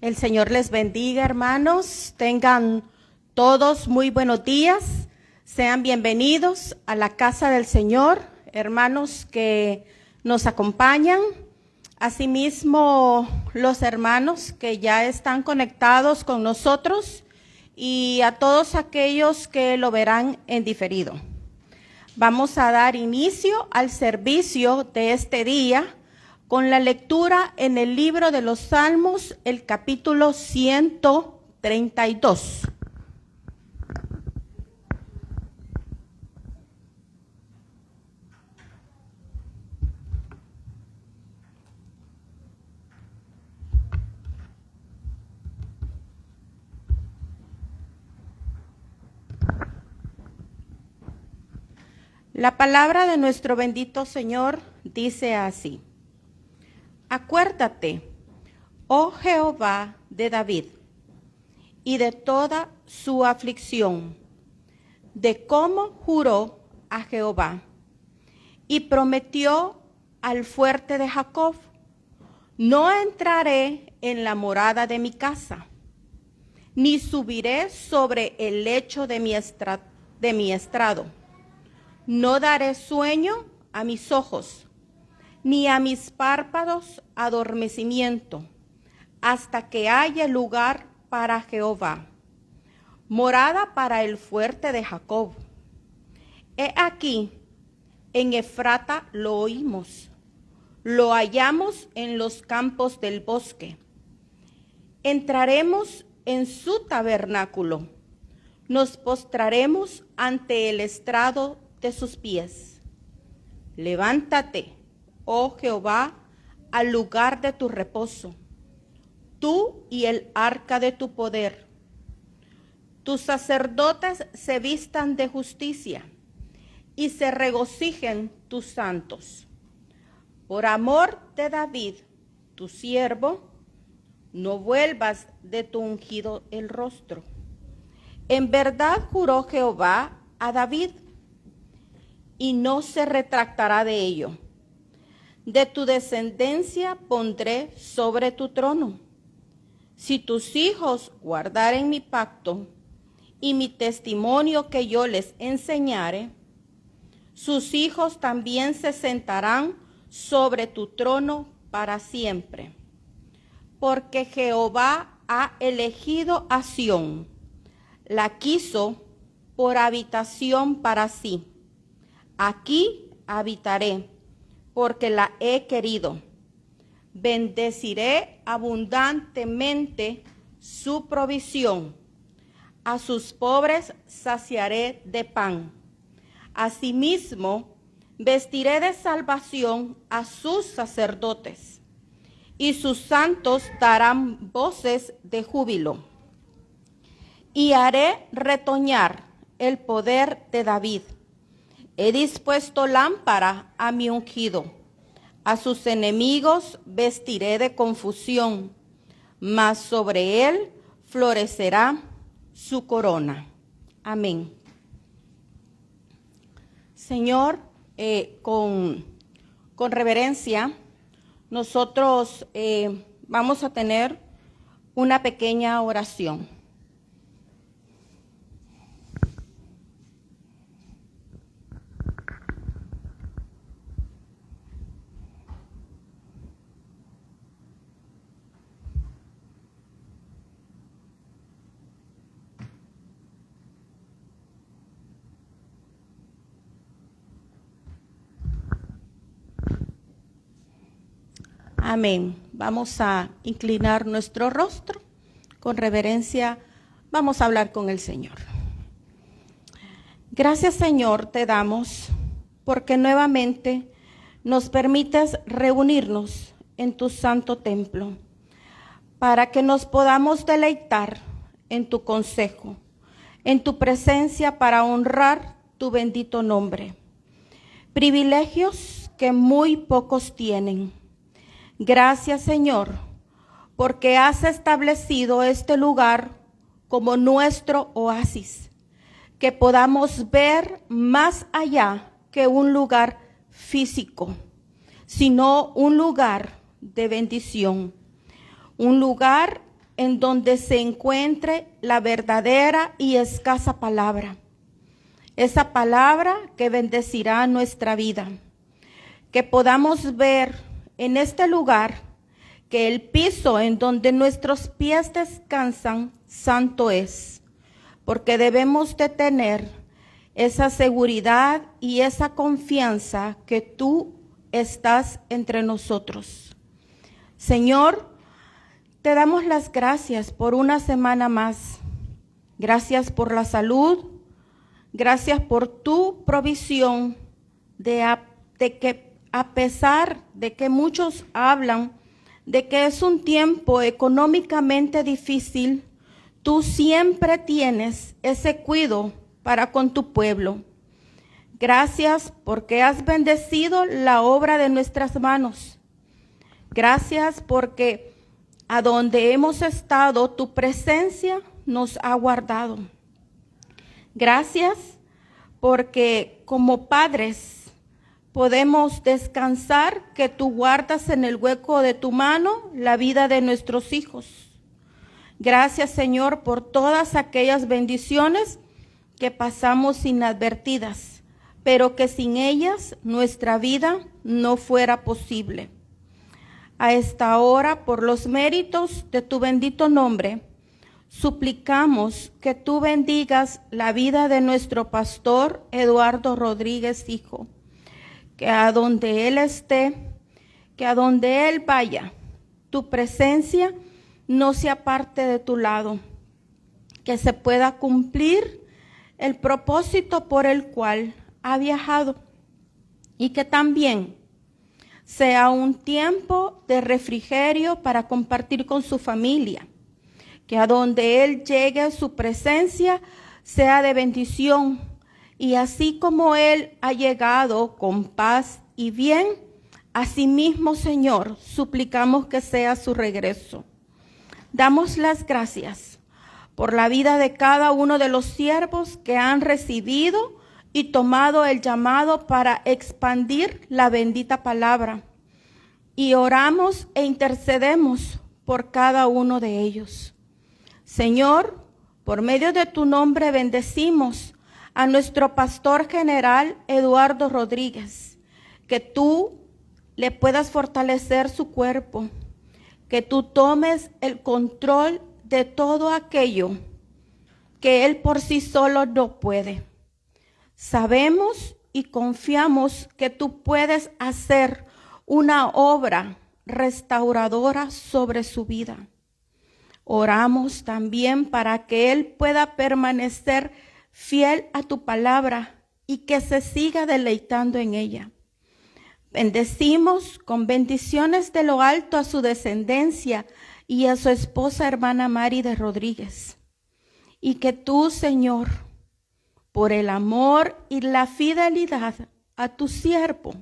El Señor les bendiga, hermanos. Tengan todos muy buenos días. Sean bienvenidos a la casa del Señor, hermanos que nos acompañan. Asimismo, los hermanos que ya están conectados con nosotros y a todos aquellos que lo verán en diferido. Vamos a dar inicio al servicio de este día con la lectura en el libro de los Salmos, el capítulo 132. La palabra de nuestro bendito Señor dice así: Acuérdate, oh Jehová, de David, y de toda su aflicción, de cómo juró a Jehová, y prometió al fuerte de Jacob: no entraré en la morada de mi casa, ni subiré sobre el lecho de mi estrado. No daré sueño a mis ojos, ni a mis párpados adormecimiento, hasta que haya lugar para Jehová, morada para el fuerte de Jacob. He aquí, en Efrata lo oímos, lo hallamos en los campos del bosque. Entraremos en su tabernáculo, nos postraremos ante el estrado de sus pies. Levántate, oh Jehová, al lugar de tu reposo, tú y el arca de tu poder. Tus sacerdotes se vistan de justicia y se regocijen tus santos. Por amor de David, tu siervo, no vuelvas de tu ungido el rostro. En verdad juró Jehová a David, y no se retractará de ello. De tu descendencia pondré sobre tu trono. Si tus hijos guardaren mi pacto y mi testimonio que yo les enseñare, sus hijos también se sentarán sobre tu trono para siempre. Porque Jehová ha elegido a Sión, la quiso por habitación para sí. Aquí habitaré, porque la he querido. Bendeciré abundantemente su provisión. A sus pobres saciaré de pan. Asimismo, vestiré de salvación a sus sacerdotes, y sus santos darán voces de júbilo. Y haré retoñar el poder de David. He dispuesto lámpara a mi ungido. A sus enemigos vestiré de confusión, mas sobre él florecerá su corona. Amén. Señor, con reverencia, nosotros vamos a tener una pequeña oración. Amén. Vamos a inclinar nuestro rostro. Con reverencia vamos a hablar con el Señor. Gracias, Señor, te damos porque nuevamente nos permites reunirnos en tu santo templo para que nos podamos deleitar en tu consejo, en tu presencia para honrar tu bendito nombre. Privilegios que muy pocos tienen. Gracias, Señor, porque has establecido este lugar como nuestro oasis, que podamos ver más allá que un lugar físico, sino un lugar de bendición, un lugar en donde se encuentre la verdadera y escasa palabra. Esa palabra que bendecirá nuestra vida. Que podamos ver en este lugar que el piso en donde nuestros pies descansan, santo es. Porque debemos de tener esa seguridad y esa confianza que tú estás entre nosotros. Señor, te damos las gracias por una semana más. Gracias por la salud. Gracias por tu provisión de que a pesar de que muchos hablan de que es un tiempo económicamente difícil, tú siempre tienes ese cuidado para con tu pueblo. Gracias porque has bendecido la obra de nuestras manos. Gracias porque a donde hemos estado, tu presencia nos ha guardado. Gracias porque como padres podemos descansar que tú guardas en el hueco de tu mano la vida de nuestros hijos. Gracias, Señor, por todas aquellas bendiciones que pasamos inadvertidas, pero que sin ellas nuestra vida no fuera posible. A esta hora, por los méritos de tu bendito nombre, suplicamos que tú bendigas la vida de nuestro pastor Eduardo Rodríguez, hijo, que a donde él esté, que a donde él vaya, tu presencia no se aparte de tu lado, que se pueda cumplir el propósito por el cual ha viajado y que también sea un tiempo de refrigerio para compartir con su familia, que a donde él llegue su presencia sea de bendición. Y así como él ha llegado con paz y bien, asimismo, Señor, suplicamos que sea su regreso. Damos las gracias por la vida de cada uno de los siervos que han recibido y tomado el llamado para expandir la bendita palabra. Y oramos e intercedemos por cada uno de ellos. Señor, por medio de tu nombre bendecimos a nuestro pastor general Eduardo Rodríguez, que tú le puedas fortalecer su cuerpo, que tú tomes el control de todo aquello que él por sí solo no puede. Sabemos y confiamos que tú puedes hacer una obra restauradora sobre su vida. Oramos también para que él pueda permanecer fiel a tu palabra y que se siga deleitando en ella. Bendecimos con bendiciones de lo alto a su descendencia y a su esposa hermana Mari de Rodríguez. Y que tú, Señor, por el amor y la fidelidad a tu siervo,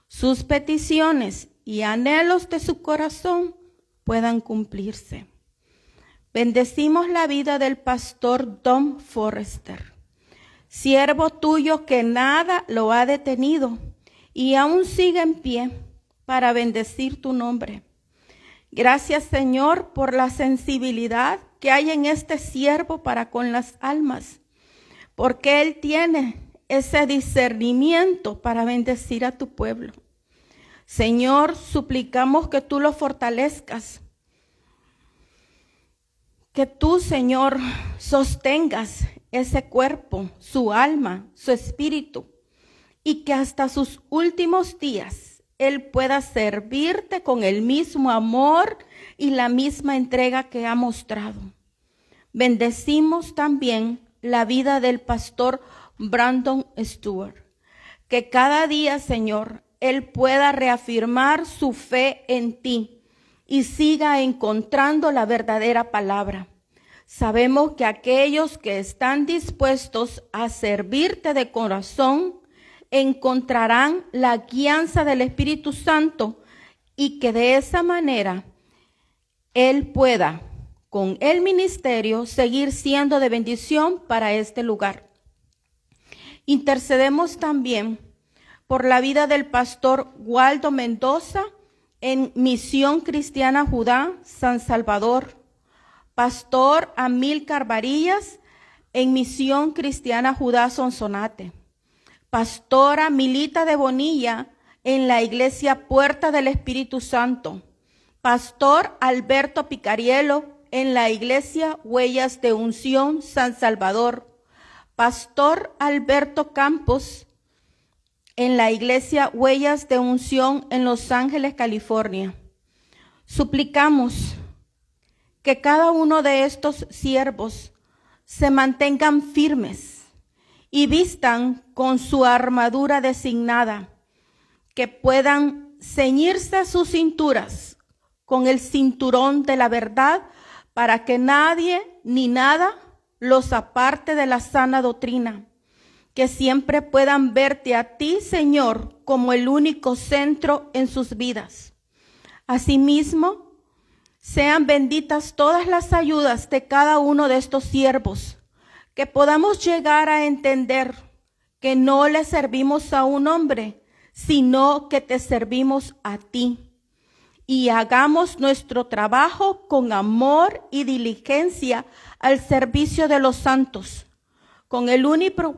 sus peticiones y anhelos de su corazón puedan cumplirse. Bendecimos la vida del pastor Don Forrester, siervo tuyo que nada lo ha detenido y aún sigue en pie para bendecir tu nombre. Gracias, Señor, por la sensibilidad que hay en este siervo para con las almas, porque él tiene ese discernimiento para bendecir a tu pueblo. Señor, suplicamos que tú lo fortalezcas, que tú, Señor, sostengas ese cuerpo, su alma, su espíritu, y que hasta sus últimos días él pueda servirte con el mismo amor y la misma entrega que ha mostrado. Bendecimos también la vida del pastor Brandon Stewart, que cada día, Señor, él pueda reafirmar su fe en ti y siga encontrando la verdadera palabra. Sabemos que aquellos que están dispuestos a servirte de corazón encontrarán la guianza del Espíritu Santo y que de esa manera él pueda, con el ministerio, seguir siendo de bendición para este lugar. Intercedemos también por la vida del pastor Waldo Mendoza en Misión Cristiana Judá, San Salvador, Pastor Amílcar Varillas, en Misión Cristiana Judá Sonsonate. Pastora Milita de Bonilla, en la Iglesia Puerta del Espíritu Santo. Pastor Alberto Picariello, en la Iglesia Huellas de Unción San Salvador. Pastor Alberto Campos, en la Iglesia Huellas de Unción en Los Ángeles, California. Suplicamos que cada uno de estos siervos se mantengan firmes y vistan con su armadura designada, que puedan ceñirse sus cinturas con el cinturón de la verdad, para que nadie ni nada los aparte de la sana doctrina, que siempre puedan verte a ti, Señor, como el único centro en sus vidas. Asimismo, sean benditas todas las ayudas de cada uno de estos siervos, que podamos llegar a entender que no le servimos a un hombre, sino que te servimos a ti. Y hagamos nuestro trabajo con amor y diligencia al servicio de los santos, con el único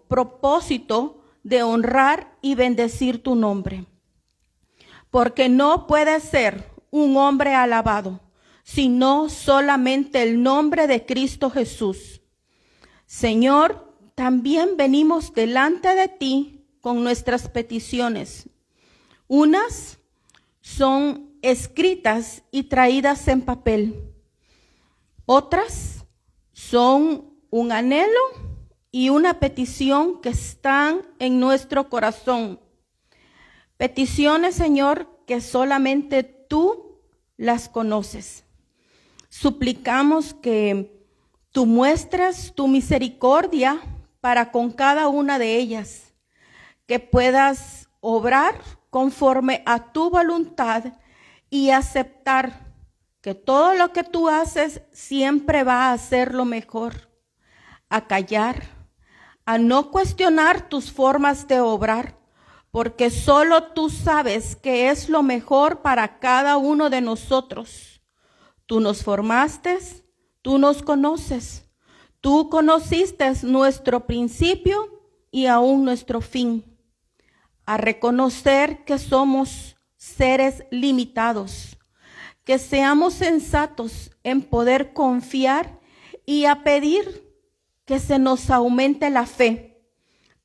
propósito de honrar y bendecir tu nombre. Porque no puede ser un hombre alabado, sino solamente el nombre de Cristo Jesús. Señor, también venimos delante de ti con nuestras peticiones. Unas son escritas y traídas en papel. Otras son un anhelo y una petición que están en nuestro corazón. Peticiones, Señor, que solamente tú las conoces. Suplicamos que tú muestres tu misericordia para con cada una de ellas, que puedas obrar conforme a tu voluntad y aceptar que todo lo que tú haces siempre va a ser lo mejor, a callar, a no cuestionar tus formas de obrar, porque solo tú sabes qué es lo mejor para cada uno de nosotros. Tú nos formaste, tú nos conoces, tú conociste nuestro principio y aún nuestro fin. A reconocer que somos seres limitados, que seamos sensatos en poder confiar y a pedir que se nos aumente la fe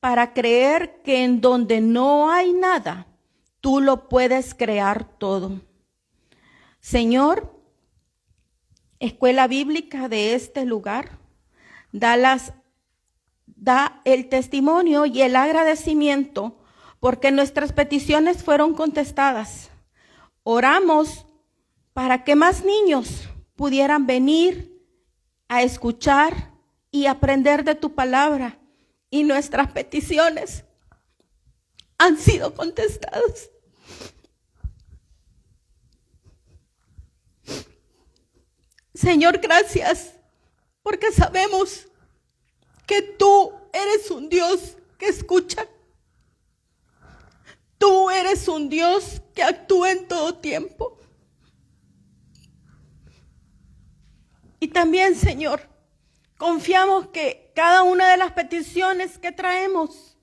para creer que en donde no hay nada, tú lo puedes crear todo. Señor, Escuela Bíblica de este lugar, da el testimonio y el agradecimiento porque nuestras peticiones fueron contestadas. Oramos para que más niños pudieran venir a escuchar y aprender de tu palabra, y nuestras peticiones han sido contestadas. Señor, gracias, porque sabemos que tú eres un Dios que escucha. Tú eres un Dios que actúa en todo tiempo. Y también, Señor, confiamos que cada una de las peticiones que traemos,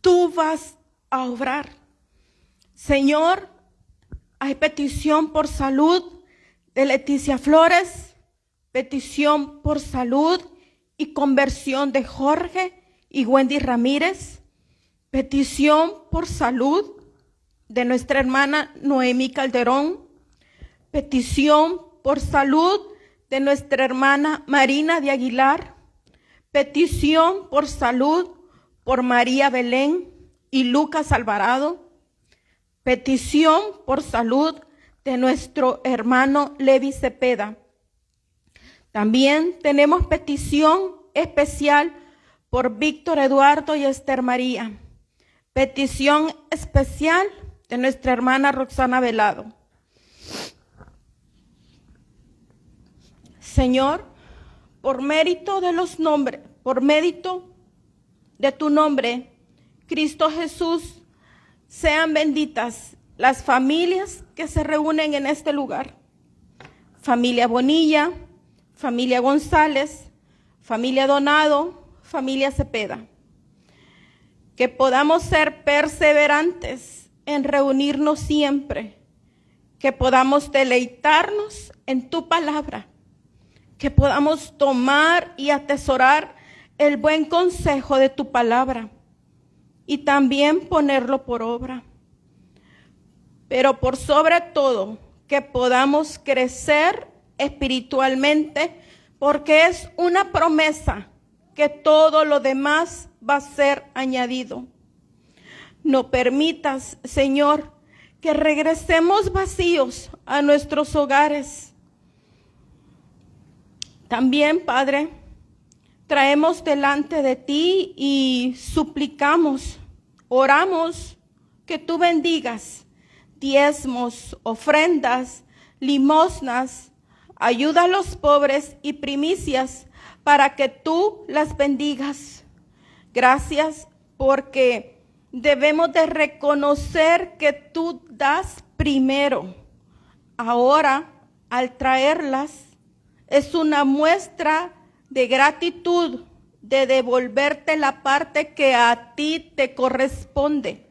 tú vas a obrar. Señor, hay petición por salud de Leticia Flores, petición por salud y conversión de Jorge y Wendy Ramírez, petición por salud de nuestra hermana Noemí Calderón, petición por salud de nuestra hermana Marina de Aguilar, petición por salud por María Belén y Lucas Alvarado, petición por salud de nuestro hermano Levi Cepeda. También tenemos petición especial por Víctor Eduardo y Esther María. Petición especial de nuestra hermana Roxana Velado. Señor, por mérito de los nombres, por mérito de tu nombre, Cristo Jesús, sean benditas las familias que se reúnen en este lugar. familia Bonilla, familia González, familia Donado, familia Cepeda. Que podamos ser perseverantes en reunirnos siempre, que podamos deleitarnos en tu palabra, que podamos tomar y atesorar el buen consejo de tu palabra y también ponerlo por obra. Pero por sobre todo, que podamos crecer espiritualmente, porque es una promesa que todo lo demás va a ser añadido. No permitas, Señor, que regresemos vacíos a nuestros hogares. También, Padre, traemos delante de ti y suplicamos, oramos que tú bendigas diezmos, ofrendas, limosnas, ayuda a los pobres y primicias para que tú las bendigas. Gracias porque debemos de reconocer que tú das primero. Ahora, al traerlas, es una muestra de gratitud, de devolverte la parte que a ti te corresponde,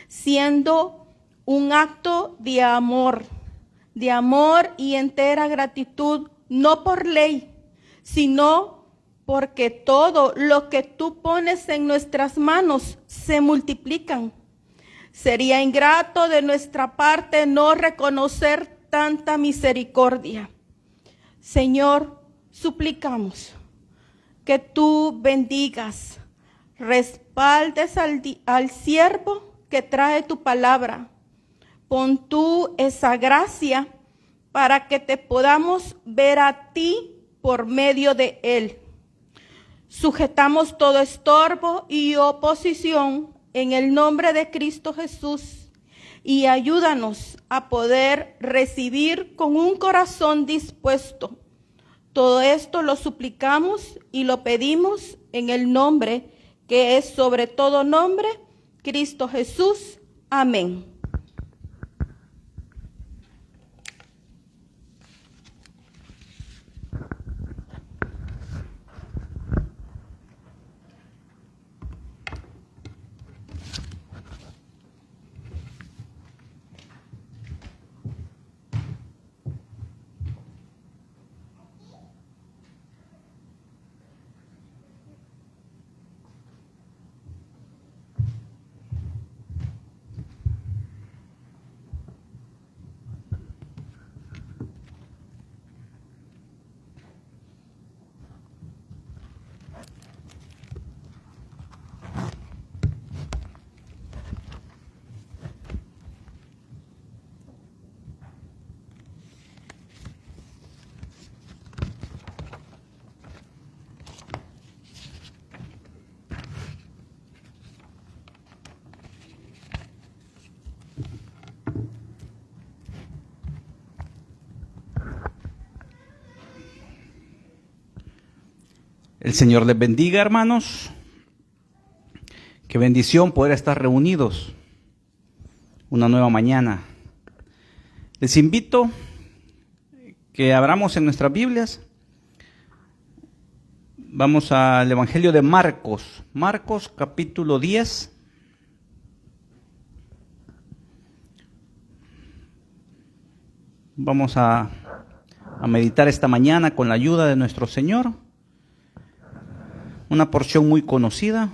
siendo un acto de amor y entera gratitud, no por ley, sino porque todo lo que tú pones en nuestras manos se multiplican. Sería ingrato de nuestra parte no reconocer tanta misericordia. Señor, suplicamos que tú bendigas, respaldes al siervo que trae tu palabra. Pon tú esa gracia para que te podamos ver a ti por medio de él. Sujetamos todo estorbo y oposición en el nombre de Cristo Jesús y ayúdanos a poder recibir con un corazón dispuesto. Todo esto lo suplicamos y lo pedimos en el nombre que es sobre todo nombre, Cristo Jesús. Amén. El Señor les bendiga, hermanos. Qué bendición poder estar reunidos una nueva mañana. Les invito que abramos en nuestras Biblias. Vamos al Evangelio de Marcos. Marcos capítulo 10. Vamos a meditar esta mañana con la ayuda de nuestro Señor. Una porción muy conocida,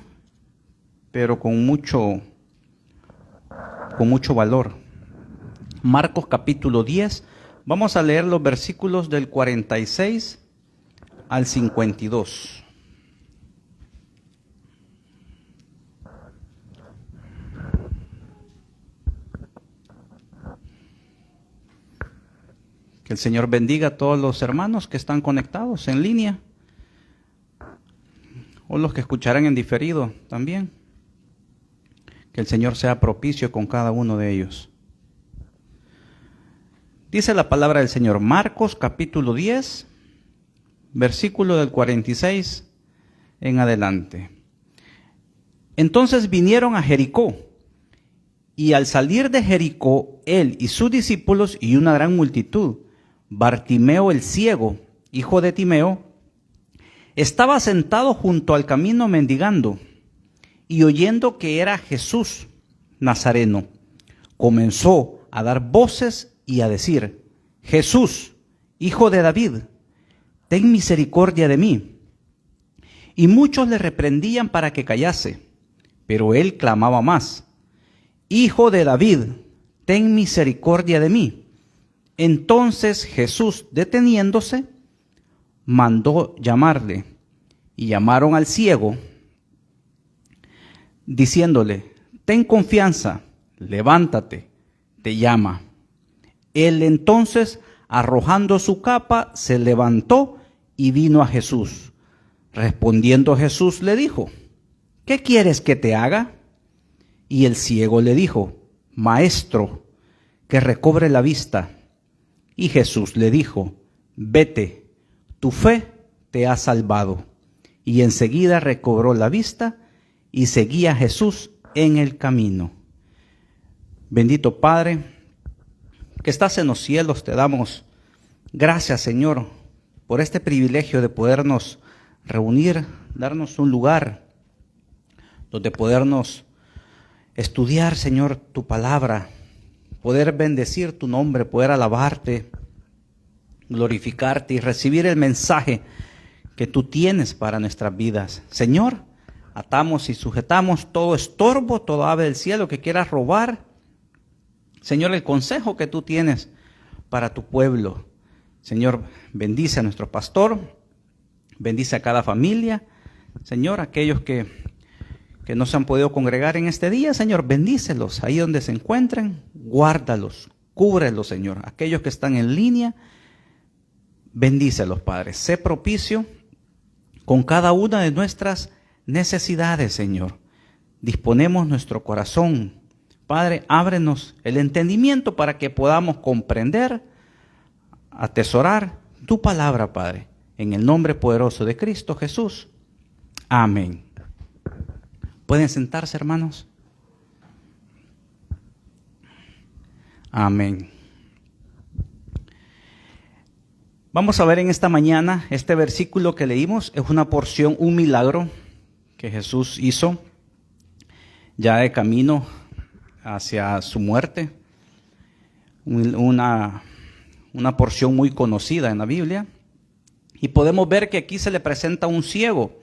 pero con mucho valor. Marcos capítulo 10, vamos a leer los versículos del 46 al 52. Que el Señor bendiga a todos los hermanos que están conectados en línea, o los que escucharán en diferido también. Que el Señor sea propicio con cada uno de ellos. Dice la palabra del Señor, Marcos capítulo 10, versículo del 46 en adelante. Entonces vinieron a Jericó, y al salir de Jericó, él y sus discípulos y una gran multitud, Bartimeo el ciego, hijo de Timeo, estaba sentado junto al camino mendigando, y oyendo que era Jesús Nazareno, comenzó a dar voces y a decir: Jesús, hijo de David, ten misericordia de mí. Y muchos le reprendían para que callase, pero él clamaba más: Hijo de David, ten misericordia de mí. Entonces Jesús, deteniéndose, mandó llamarle, y llamaron al ciego, diciéndole: ten confianza, levántate, te llama. Él entonces, arrojando su capa, se levantó y vino a Jesús. Respondiendo Jesús le dijo: ¿qué quieres que te haga? Y el ciego le dijo: Maestro, que recobre la vista. Y Jesús le dijo: vete, tu fe te ha salvado. Y enseguida recobró la vista y seguía a Jesús en el camino. Bendito Padre, que estás en los cielos, te damos gracias, Señor, por este privilegio de podernos reunir, darnos un lugar donde podernos estudiar, Señor, tu palabra, poder bendecir tu nombre, poder alabarte, glorificarte y recibir el mensaje que tú tienes para nuestras vidas. Señor, atamos y sujetamos todo estorbo, todo ave del cielo que quiera robar, Señor, el consejo que tú tienes para tu pueblo. Señor, bendice a nuestro pastor, bendice a cada familia. Señor, aquellos que no se han podido congregar en este día, Señor, bendícelos ahí donde se encuentren, guárdalos, cúbrelos, Señor. Aquellos que están en línea, bendícelos, Padre. Sé propicio con cada una de nuestras necesidades, Señor. Disponemos nuestro corazón. Padre, ábrenos el entendimiento para que podamos comprender, atesorar tu palabra, Padre. En el nombre poderoso de Cristo Jesús. Amén. ¿Pueden sentarse, hermanos? Amén. Vamos a ver en esta mañana, este versículo que leímos es una porción, un milagro que Jesús hizo ya de camino hacia su muerte. Una porción muy conocida en la Biblia. Y podemos ver que aquí se le presenta un ciego.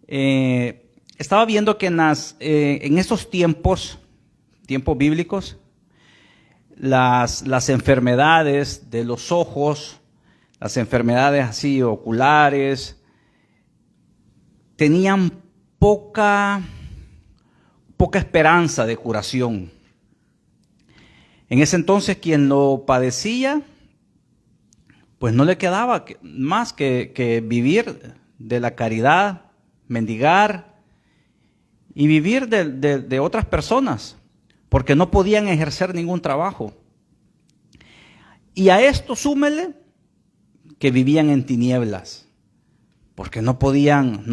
Estaba viendo que en esos tiempos bíblicos, las enfermedades de los ojos, las enfermedades así oculares, tenían poca esperanza de curación. En ese entonces quien lo padecía, pues no le quedaba más que vivir de la caridad, mendigar y vivir de otras personas, porque no podían ejercer ningún trabajo. Y a esto súmele que vivían en tinieblas, porque no podían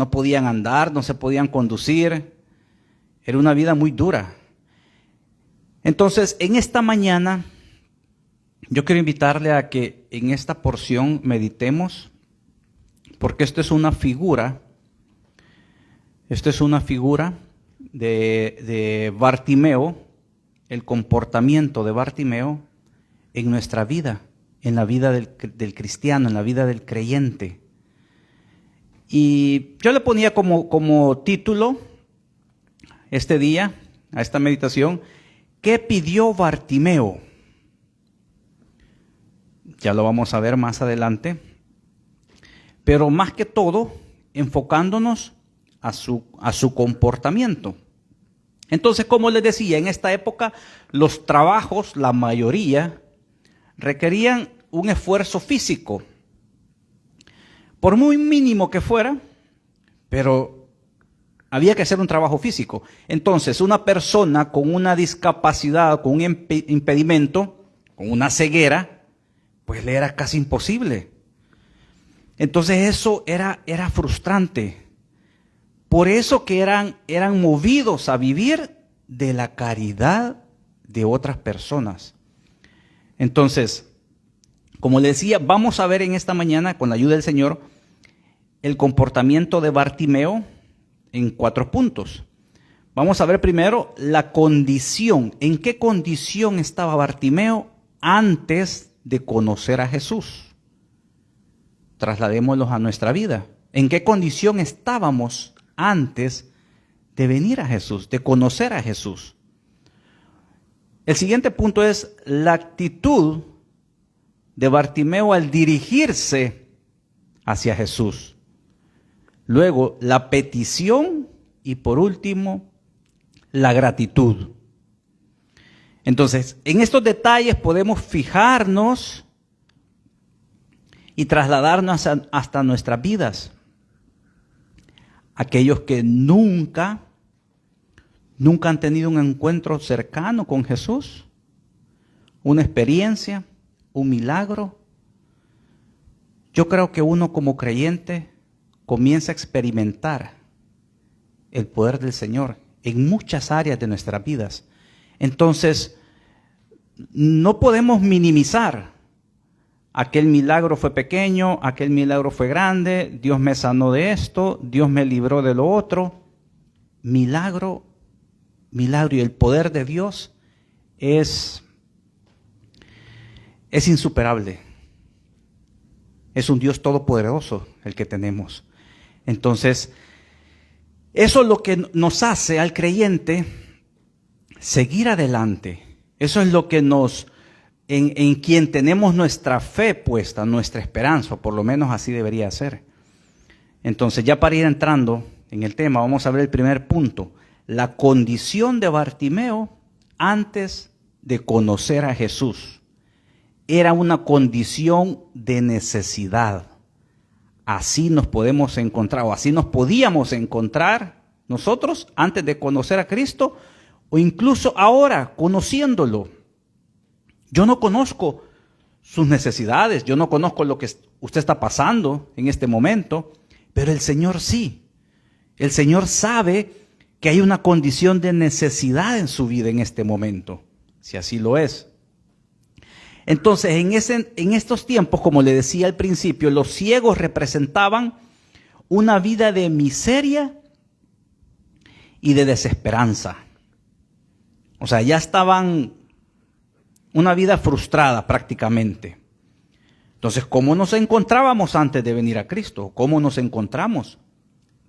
andar, no se podían conducir. Era una vida muy dura. Entonces, en esta mañana, yo quiero invitarle a que en esta porción meditemos, porque esto es una figura de Bartimeo, el comportamiento de Bartimeo en nuestra vida, en la vida del cristiano, en la vida del creyente. Y yo le ponía como título este día, a esta meditación, ¿qué pidió Bartimeo? Ya lo vamos a ver más adelante. Pero más que todo, enfocándonos a su comportamiento. Entonces, como les decía, en esta época los trabajos, la mayoría, requerían un esfuerzo físico. Por muy mínimo que fuera, pero había que hacer un trabajo físico. Entonces, una persona con una discapacidad, con un impedimento, con una ceguera, pues le era casi imposible. Entonces eso era frustrante. Por eso que eran movidos a vivir de la caridad de otras personas. Entonces, Como le decía, vamos a ver en esta mañana, con la ayuda del Señor, el comportamiento de Bartimeo en 4 puntos. Vamos a ver primero la condición. ¿En qué condición estaba Bartimeo antes de conocer a Jesús? Trasladémoslos a nuestra vida. ¿En qué condición estábamos antes de venir a Jesús, de conocer a Jesús? El siguiente punto es la actitud de Bartimeo al dirigirse hacia Jesús. Luego, la petición y por último, la gratitud. Entonces, en estos detalles podemos fijarnos y trasladarnos hasta nuestras vidas. Aquellos que nunca han tenido un encuentro cercano con Jesús, una experiencia, un milagro. Yo creo que uno como creyente comienza a experimentar el poder del Señor en muchas áreas de nuestras vidas. Entonces, no podemos minimizar. Aquel milagro fue pequeño, aquel milagro fue grande, Dios me sanó de esto, Dios me libró de lo otro. Milagro, y el poder de Dios es insuperable. Es un Dios todopoderoso el que tenemos. Entonces, eso es lo que nos hace al creyente seguir adelante. Eso es lo que en quien tenemos nuestra fe puesta, nuestra esperanza, o por lo menos así debería ser. Entonces, ya para ir entrando en el tema, vamos a ver el primer punto. La condición de Bartimeo antes de conocer a Jesús. Era una condición de necesidad. Así nos podemos encontrar, o así nos podíamos encontrar nosotros antes de conocer a Cristo, o incluso ahora, conociéndolo. Yo no conozco sus necesidades, yo no conozco lo que usted está pasando en este momento, pero el Señor sí. El Señor sabe que hay una condición de necesidad en su vida en este momento, si así lo es. Entonces, en estos tiempos, como le decía al principio, los ciegos representaban una vida de miseria y de desesperanza. O sea, ya estaban una vida frustrada prácticamente. Entonces, ¿cómo nos encontrábamos antes de venir a Cristo? ¿Cómo nos encontramos?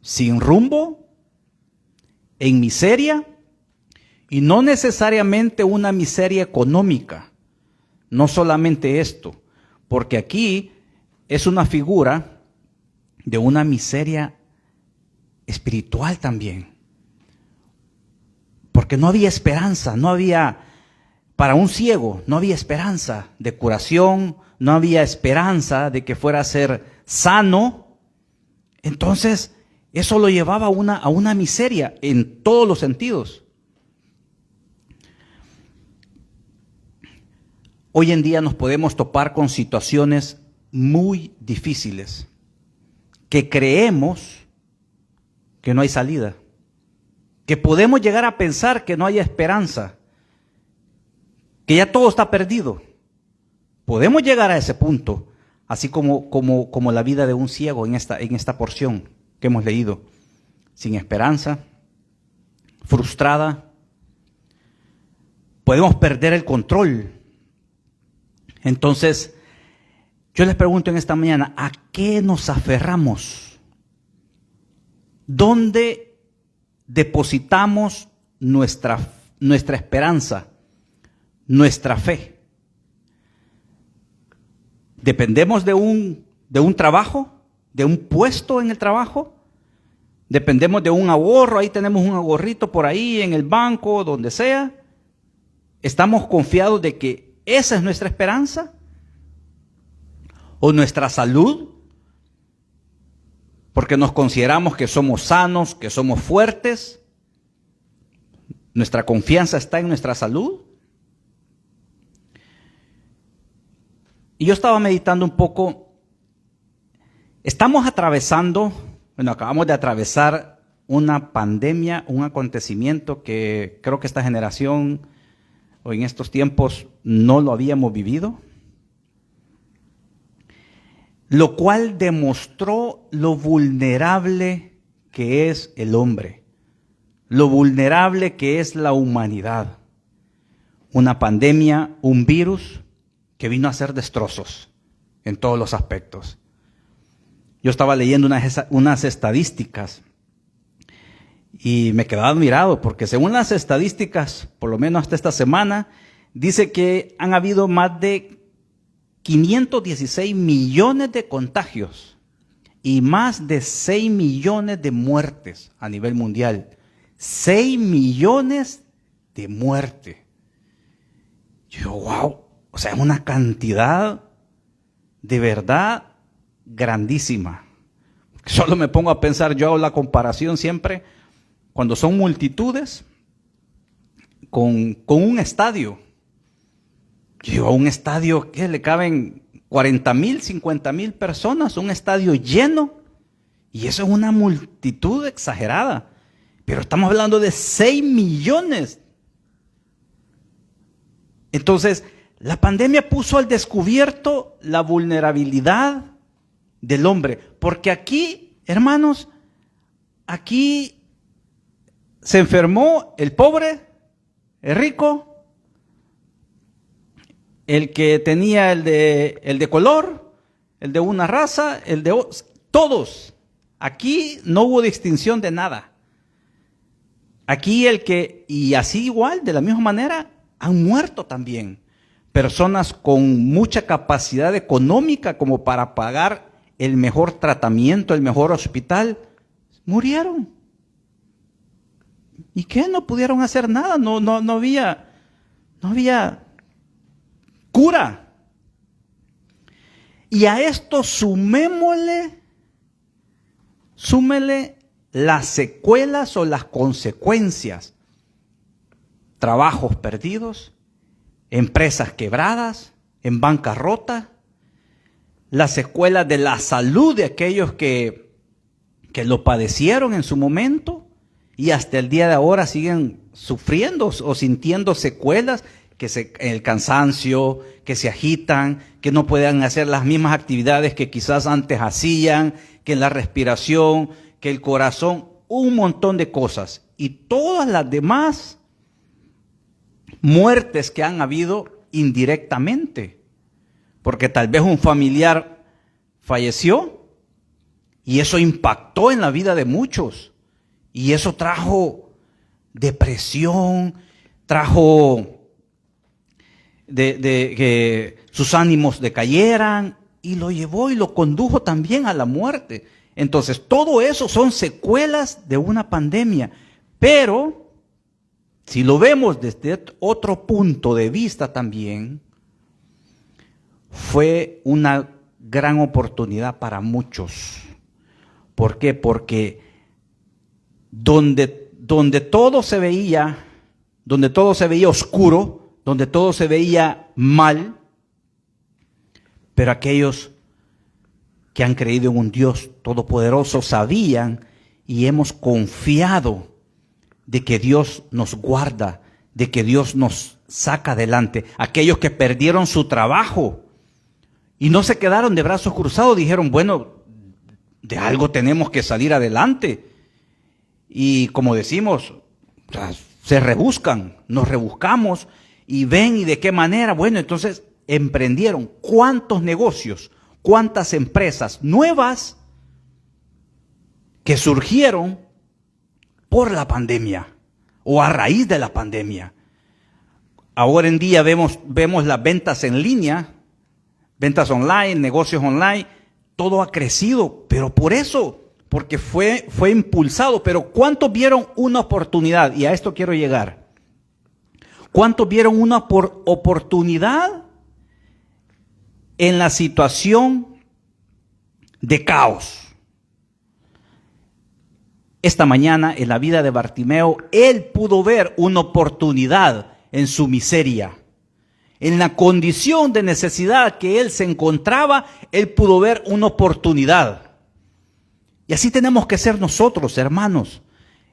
Sin rumbo, en miseria, y no necesariamente una miseria económica. No solamente esto, porque aquí es una figura de una miseria espiritual también. Porque no había esperanza, para un ciego, no había esperanza de curación, no había esperanza de que fuera a ser sano. Entonces, eso lo llevaba a una miseria en todos los sentidos. Hoy en día nos podemos topar con situaciones muy difíciles, que creemos que no hay salida, que podemos llegar a pensar que no hay esperanza, que ya todo está perdido. Podemos llegar a ese punto, así como la vida de un ciego en esta porción que hemos leído, sin esperanza, frustrada. Podemos perder el control. Entonces, yo les pregunto en esta mañana, ¿a qué nos aferramos? ¿Dónde depositamos nuestra esperanza, nuestra fe? ¿Dependemos de un trabajo, de un puesto en el trabajo? ¿Dependemos de un ahorro? Ahí tenemos un ahorrito por ahí en el banco, donde sea. ¿Estamos confiados de que esa es nuestra esperanza? ¿O nuestra salud? Porque nos consideramos que somos sanos, que somos fuertes. ¿Nuestra confianza está en nuestra salud? Y yo estaba meditando un poco. Estamos acabamos de atravesar una pandemia, un acontecimiento que creo que esta generación o en estos tiempos no lo habíamos vivido. lo cual demostró lo vulnerable que es el hombre, lo vulnerable que es la humanidad. Una pandemia, un virus que vino a hacer destrozos en todos los aspectos. Yo estaba leyendo unas estadísticas y me quedaba admirado porque según las estadísticas, por lo menos hasta esta semana, dice que han habido más de 516 millones de contagios y más de 6 millones de muertes a nivel mundial. 6 millones de muertes. Yo, wow, o sea, es una cantidad de verdad grandísima. Solo me pongo a pensar, yo hago la comparación siempre, cuando son multitudes con un estadio. Yo digo, a un estadio que le caben 40,000, 50,000 personas, un estadio lleno, y eso es una multitud exagerada. Pero estamos hablando de 6 millones. Entonces, la pandemia puso al descubierto la vulnerabilidad del hombre. Porque aquí, hermanos, aquí se enfermó el pobre, el rico, el que tenía el de color, el de una raza, todos. Aquí no hubo distinción de nada. Aquí y así igual, de la misma manera, han muerto también personas con mucha capacidad económica como para pagar el mejor tratamiento, el mejor hospital, murieron. ¿Y qué? No pudieron hacer nada, no había cura. Y a esto súmele las secuelas o las consecuencias. Trabajos perdidos, empresas quebradas, en bancarrota, las secuelas de la salud de aquellos que lo padecieron en su momento y hasta el día de ahora siguen sufriendo o sintiendo secuelas, el cansancio, que se agitan, que no puedan hacer las mismas actividades que quizás antes hacían, que la respiración, que el corazón, un montón de cosas. Y todas las demás muertes que han habido indirectamente, porque tal vez un familiar falleció y eso impactó en la vida de muchos y eso trajo depresión, trajo de que sus ánimos decayeran y lo llevó y lo condujo también a la muerte. Entonces todo eso son secuelas de una pandemia, pero si lo vemos desde otro punto de vista también, fue una gran oportunidad para muchos. ¿Por qué? Porque donde todo se veía oscuro, donde todo se veía mal, pero aquellos que han creído en un Dios todopoderoso sabían y hemos confiado de que Dios nos guarda, de que Dios nos saca adelante. Aquellos que perdieron su trabajo y no se quedaron de brazos cruzados, dijeron, bueno, de algo tenemos que salir adelante. Y como decimos, se rebuscan, nos rebuscamos y ven y de qué manera. Bueno, entonces emprendieron. ¿Cuántos negocios, cuántas empresas nuevas que surgieron por la pandemia o a raíz de la pandemia? Ahora en día vemos las ventas en línea, ventas online, negocios online, todo ha crecido, pero por eso, porque fue impulsado. Pero ¿cuántos vieron una oportunidad? Y a esto quiero llegar. ¿Cuántos vieron una oportunidad en la situación de caos? Esta mañana en la vida de Bartimeo, él pudo ver una oportunidad en su miseria. En la condición de necesidad que él se encontraba, él pudo ver una oportunidad. Y así tenemos que ser nosotros, hermanos.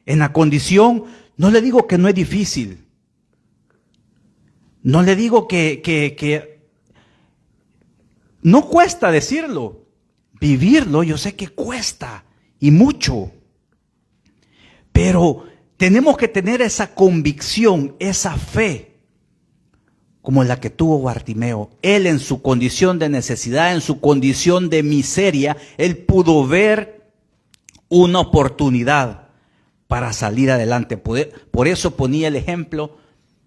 En la condición, no le digo que no es difícil. No le digo que no cuesta decirlo, vivirlo, yo sé que cuesta y mucho, pero tenemos que tener esa convicción, esa fe, como la que tuvo Bartimeo. Él en su condición de necesidad, en su condición de miseria, él pudo ver una oportunidad para salir adelante. Por eso ponía el ejemplo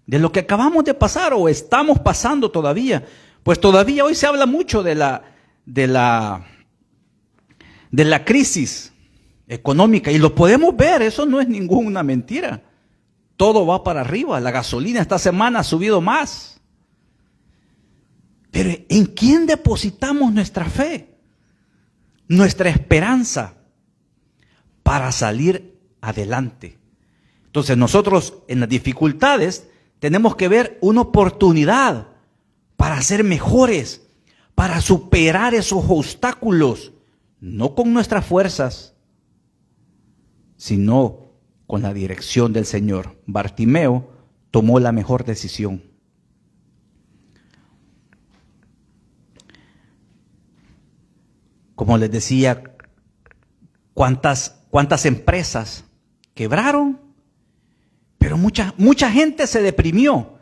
de lo que acabamos de pasar o estamos pasando todavía. Pues todavía hoy se habla mucho de la crisis económica y lo podemos ver, eso no es ninguna mentira. Todo va para arriba, la gasolina esta semana ha subido más. Pero ¿en quién depositamos nuestra fe? Nuestra esperanza para salir adelante. Entonces nosotros en las dificultades tenemos que ver una oportunidad para ser mejores, para superar esos obstáculos, no con nuestras fuerzas, sino con la dirección del Señor. Bartimeo tomó la mejor decisión. Como les decía, cuántas empresas quebraron, pero mucha gente se deprimió.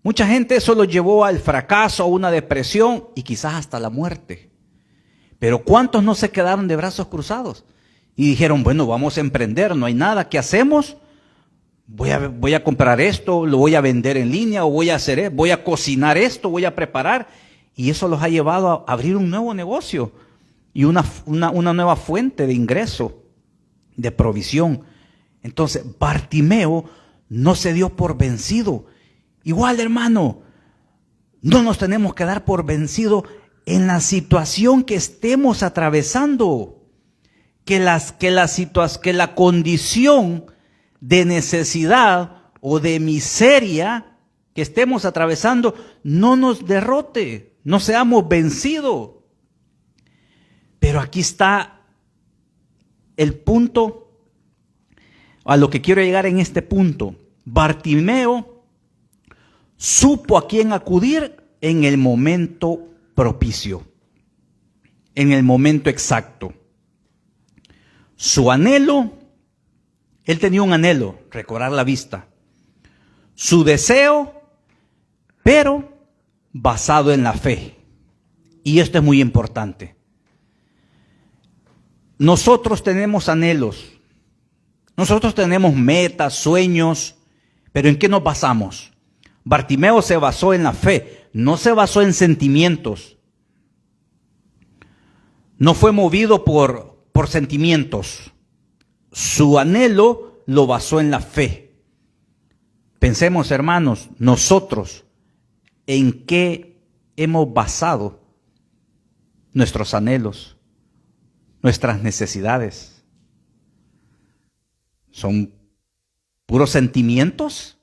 Mucha gente eso lo llevó al fracaso, a una depresión y quizás hasta la muerte. Pero ¿cuántos no se quedaron de brazos cruzados? Y dijeron, bueno, vamos a emprender, no hay nada, ¿qué hacemos? Voy a comprar esto, lo voy a vender en línea, o voy a cocinar esto, voy a preparar. Y eso los ha llevado a abrir un nuevo negocio y una nueva fuente de ingreso, de provisión. Entonces, Bartimeo no se dio por vencido. Igual, hermano, no nos tenemos que dar por vencido en la situación que estemos atravesando. Que la condición de necesidad o de miseria que estemos atravesando no nos derrote, no seamos vencidos. Pero aquí está el punto a lo que quiero llegar en este punto. Bartimeo supo a quién acudir en el momento propicio, en el momento exacto. Su anhelo, él tenía un anhelo, recobrar la vista. Su deseo, pero basado en la fe. Y esto es muy importante. Nosotros tenemos anhelos, nosotros tenemos metas, sueños, pero ¿en qué nos basamos? Bartimeo se basó en la fe, no se basó en sentimientos. No fue movido por sentimientos. Su anhelo lo basó en la fe. Pensemos, hermanos, nosotros, ¿en qué hemos basado nuestros anhelos? Nuestras necesidades. ¿Son puros sentimientos?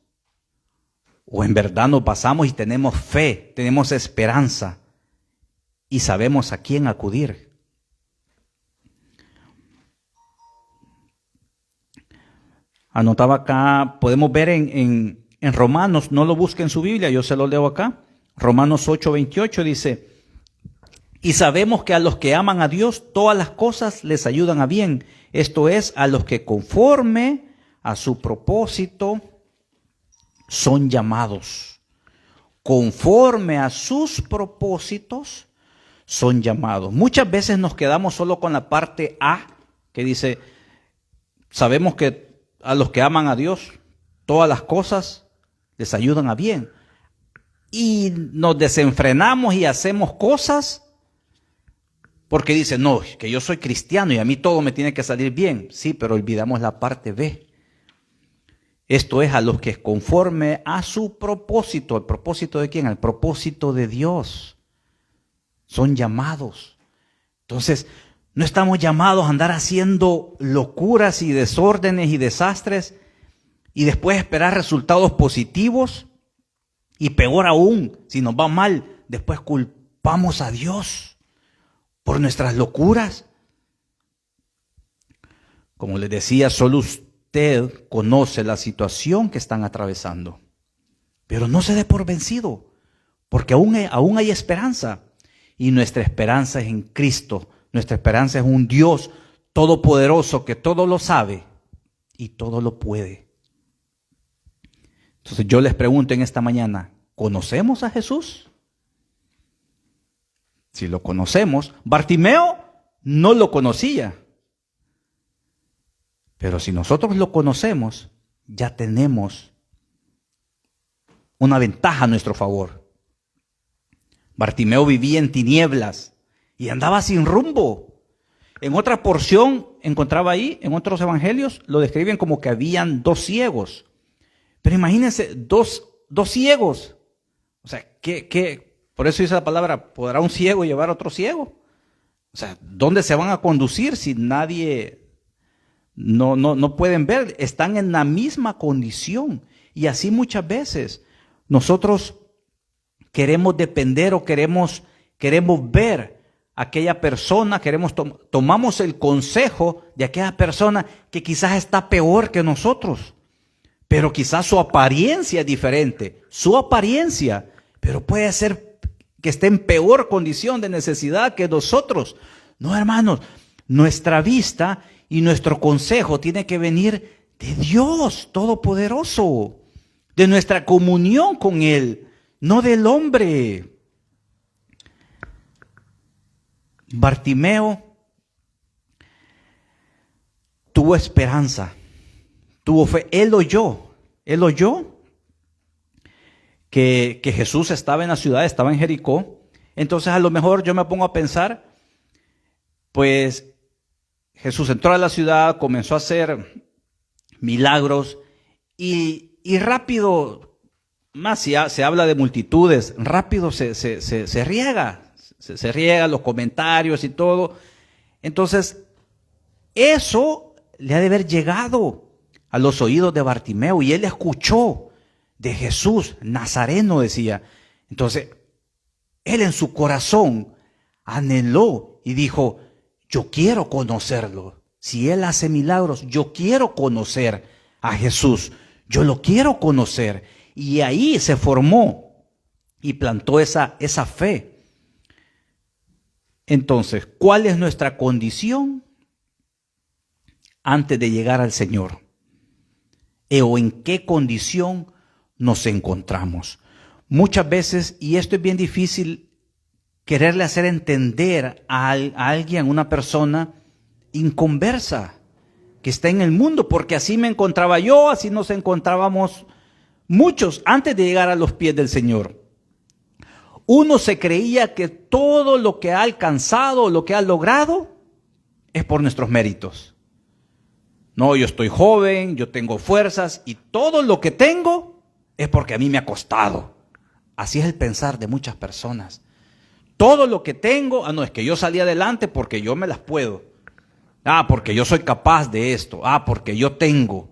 ¿O en verdad nos basamos y tenemos fe, tenemos esperanza y sabemos a quién acudir? Anotaba acá, podemos ver en Romanos, no lo busque en su Biblia, yo se lo leo acá. Romanos 8:28 dice: y sabemos que a los que aman a Dios, todas las cosas les ayudan a bien. Esto es, a los que conforme a su propósito son llamados. Conforme a sus propósitos son llamados. Muchas veces nos quedamos solo con la parte A, que dice, sabemos que a los que aman a Dios, todas las cosas les ayudan a bien. Y nos desenfrenamos y hacemos cosas porque dice, no, que yo soy cristiano y a mí todo me tiene que salir bien. Sí, pero olvidamos la parte B. Esto es a los que conforme a su propósito. ¿El propósito de quién? El propósito de Dios. Son llamados. Entonces, no estamos llamados a andar haciendo locuras y desórdenes y desastres y después esperar resultados positivos. Y peor aún, si nos va mal, después culpamos a Dios por nuestras locuras. Como les decía, solo usted conoce la situación que están atravesando. Pero no se dé por vencido, porque aún hay esperanza. Y nuestra esperanza es en Cristo, Nuestra esperanza es un Dios todopoderoso que todo lo sabe y todo lo puede. Entonces yo les pregunto en esta mañana, ¿conocemos a Jesús? Si lo conocemos, Bartimeo no lo conocía. Pero si nosotros lo conocemos, ya tenemos una ventaja a nuestro favor. Bartimeo vivía en tinieblas y andaba sin rumbo. En otra porción encontraba ahí, en otros evangelios, lo describen como que habían 2 ciegos. Pero imagínense, dos ciegos. O sea, por eso dice la palabra, ¿podrá un ciego llevar a otro ciego? O sea, ¿dónde se van a conducir si nadie, no pueden ver? Están en la misma condición. Y así muchas veces nosotros queremos depender o queremos ver a aquella persona, tomamos el consejo de aquella persona que quizás está peor que nosotros. Pero quizás su apariencia es diferente, pero puede ser que esté en peor condición de necesidad que nosotros. No, hermanos, nuestra vista y nuestro consejo tiene que venir de Dios Todopoderoso, de nuestra comunión con Él, no del hombre. Bartimeo tuvo esperanza. Tuvo fe, él oyó que Jesús estaba en la ciudad, estaba en Jericó. Entonces a lo mejor yo me pongo a pensar, pues Jesús entró a la ciudad, comenzó a hacer milagros y rápido, más si se habla de multitudes, rápido se riega los comentarios y todo. Entonces eso le ha de haber llegado a los oídos de Bartimeo y él escuchó de Jesús, Nazareno decía. Entonces, él en su corazón anheló y dijo, yo quiero conocerlo. Si él hace milagros, yo quiero conocer a Jesús. Yo lo quiero conocer. Y ahí se formó y plantó esa fe. Entonces, ¿cuál es nuestra condición antes de llegar al Señor? ¿O en qué condición nos encontramos? Muchas veces, y esto es bien difícil, quererle hacer entender a alguien, una persona inconversa, que está en el mundo, porque así me encontraba yo, así nos encontrábamos muchos antes de llegar a los pies del Señor. Uno se creía que todo lo que ha alcanzado, lo que ha logrado, es por nuestros méritos. No, yo estoy joven, yo tengo fuerzas y todo lo que tengo es porque a mí me ha costado. Así es el pensar de muchas personas. Todo lo que tengo, no, es que yo salí adelante porque yo me las puedo. Porque yo soy capaz de esto. Porque yo tengo.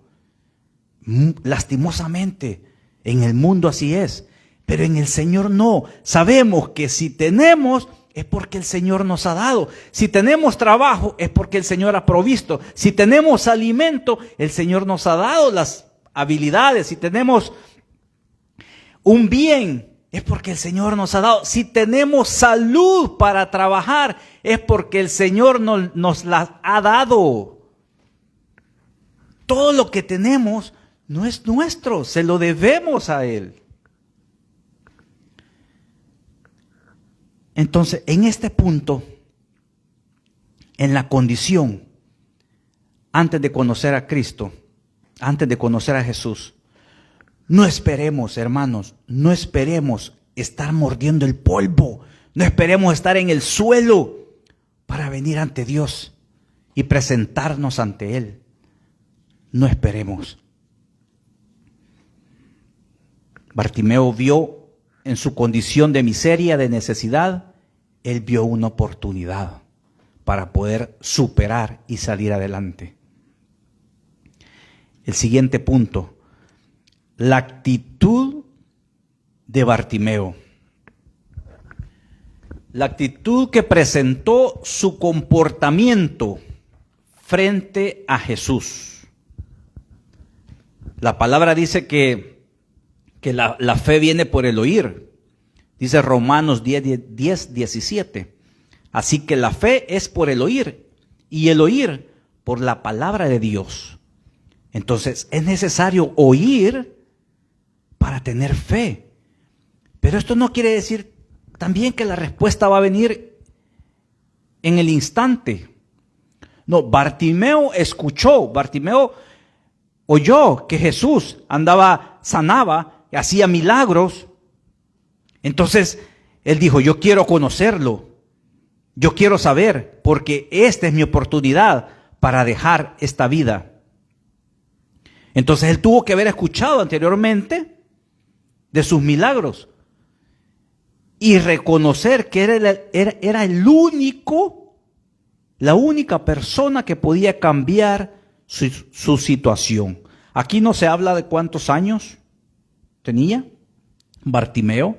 Lastimosamente, en el mundo así es. Pero en el Señor no. Sabemos que si tenemos, es porque el Señor nos ha dado. Si tenemos trabajo, es porque el Señor ha provisto. Si tenemos alimento, el Señor nos ha dado las habilidades. Si tenemos un bien, es porque el Señor nos ha dado. Si tenemos salud para trabajar, es porque el Señor nos la ha dado. Todo lo que tenemos no es nuestro, se lo debemos a Él. Entonces, en este punto, en la condición, antes de conocer a Cristo, antes de conocer a Jesús, no esperemos, hermanos, no esperemos estar mordiendo el polvo, no esperemos estar en el suelo para venir ante Dios y presentarnos ante Él. No esperemos. Bartimeo vio en su condición de miseria, de necesidad, él vio una oportunidad para poder superar y salir adelante. El siguiente punto, la actitud de Bartimeo. La actitud que presentó su comportamiento frente a Jesús. La palabra dice que la fe viene por el oír. Dice Romanos 10, 17. Así que la fe es por el oír y el oír por la palabra de Dios. Entonces es necesario oír para tener fe. Pero esto no quiere decir también que la respuesta va a venir en el instante. No, Bartimeo oyó que Jesús sanaba, hacía milagros. Entonces él dijo, yo quiero conocerlo, yo quiero saber, porque esta es mi oportunidad para dejar esta vida. Entonces él tuvo que haber escuchado anteriormente de sus milagros y reconocer que era la única persona que podía cambiar su situación. Aquí no se habla de cuántos años tenía Bartimeo,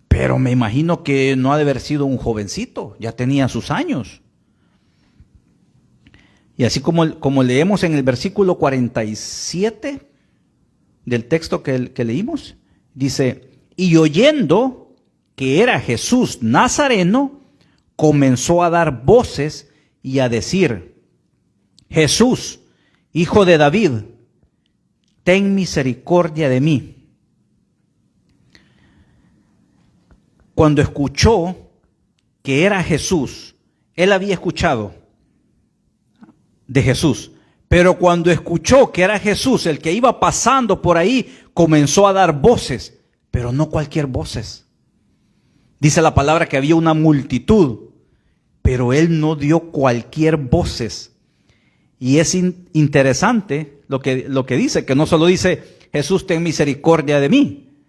pero me imagino que no ha de haber sido un jovencito, ya tenía sus años. Y así como leemos en el versículo 47 del texto que leímos, dice, y oyendo que era Jesús Nazareno, comenzó a dar voces y a decir, Jesús, hijo de David, ten misericordia de mí. Cuando escuchó que era Jesús, él había escuchado de Jesús, pero cuando escuchó que era Jesús el que iba pasando por ahí, comenzó a dar voces, pero no cualquier voces. Dice la palabra que había una multitud, pero él no dio cualquier voces. Y es interesante lo que dice, que no solo dice, Jesús, ten misericordia de mí,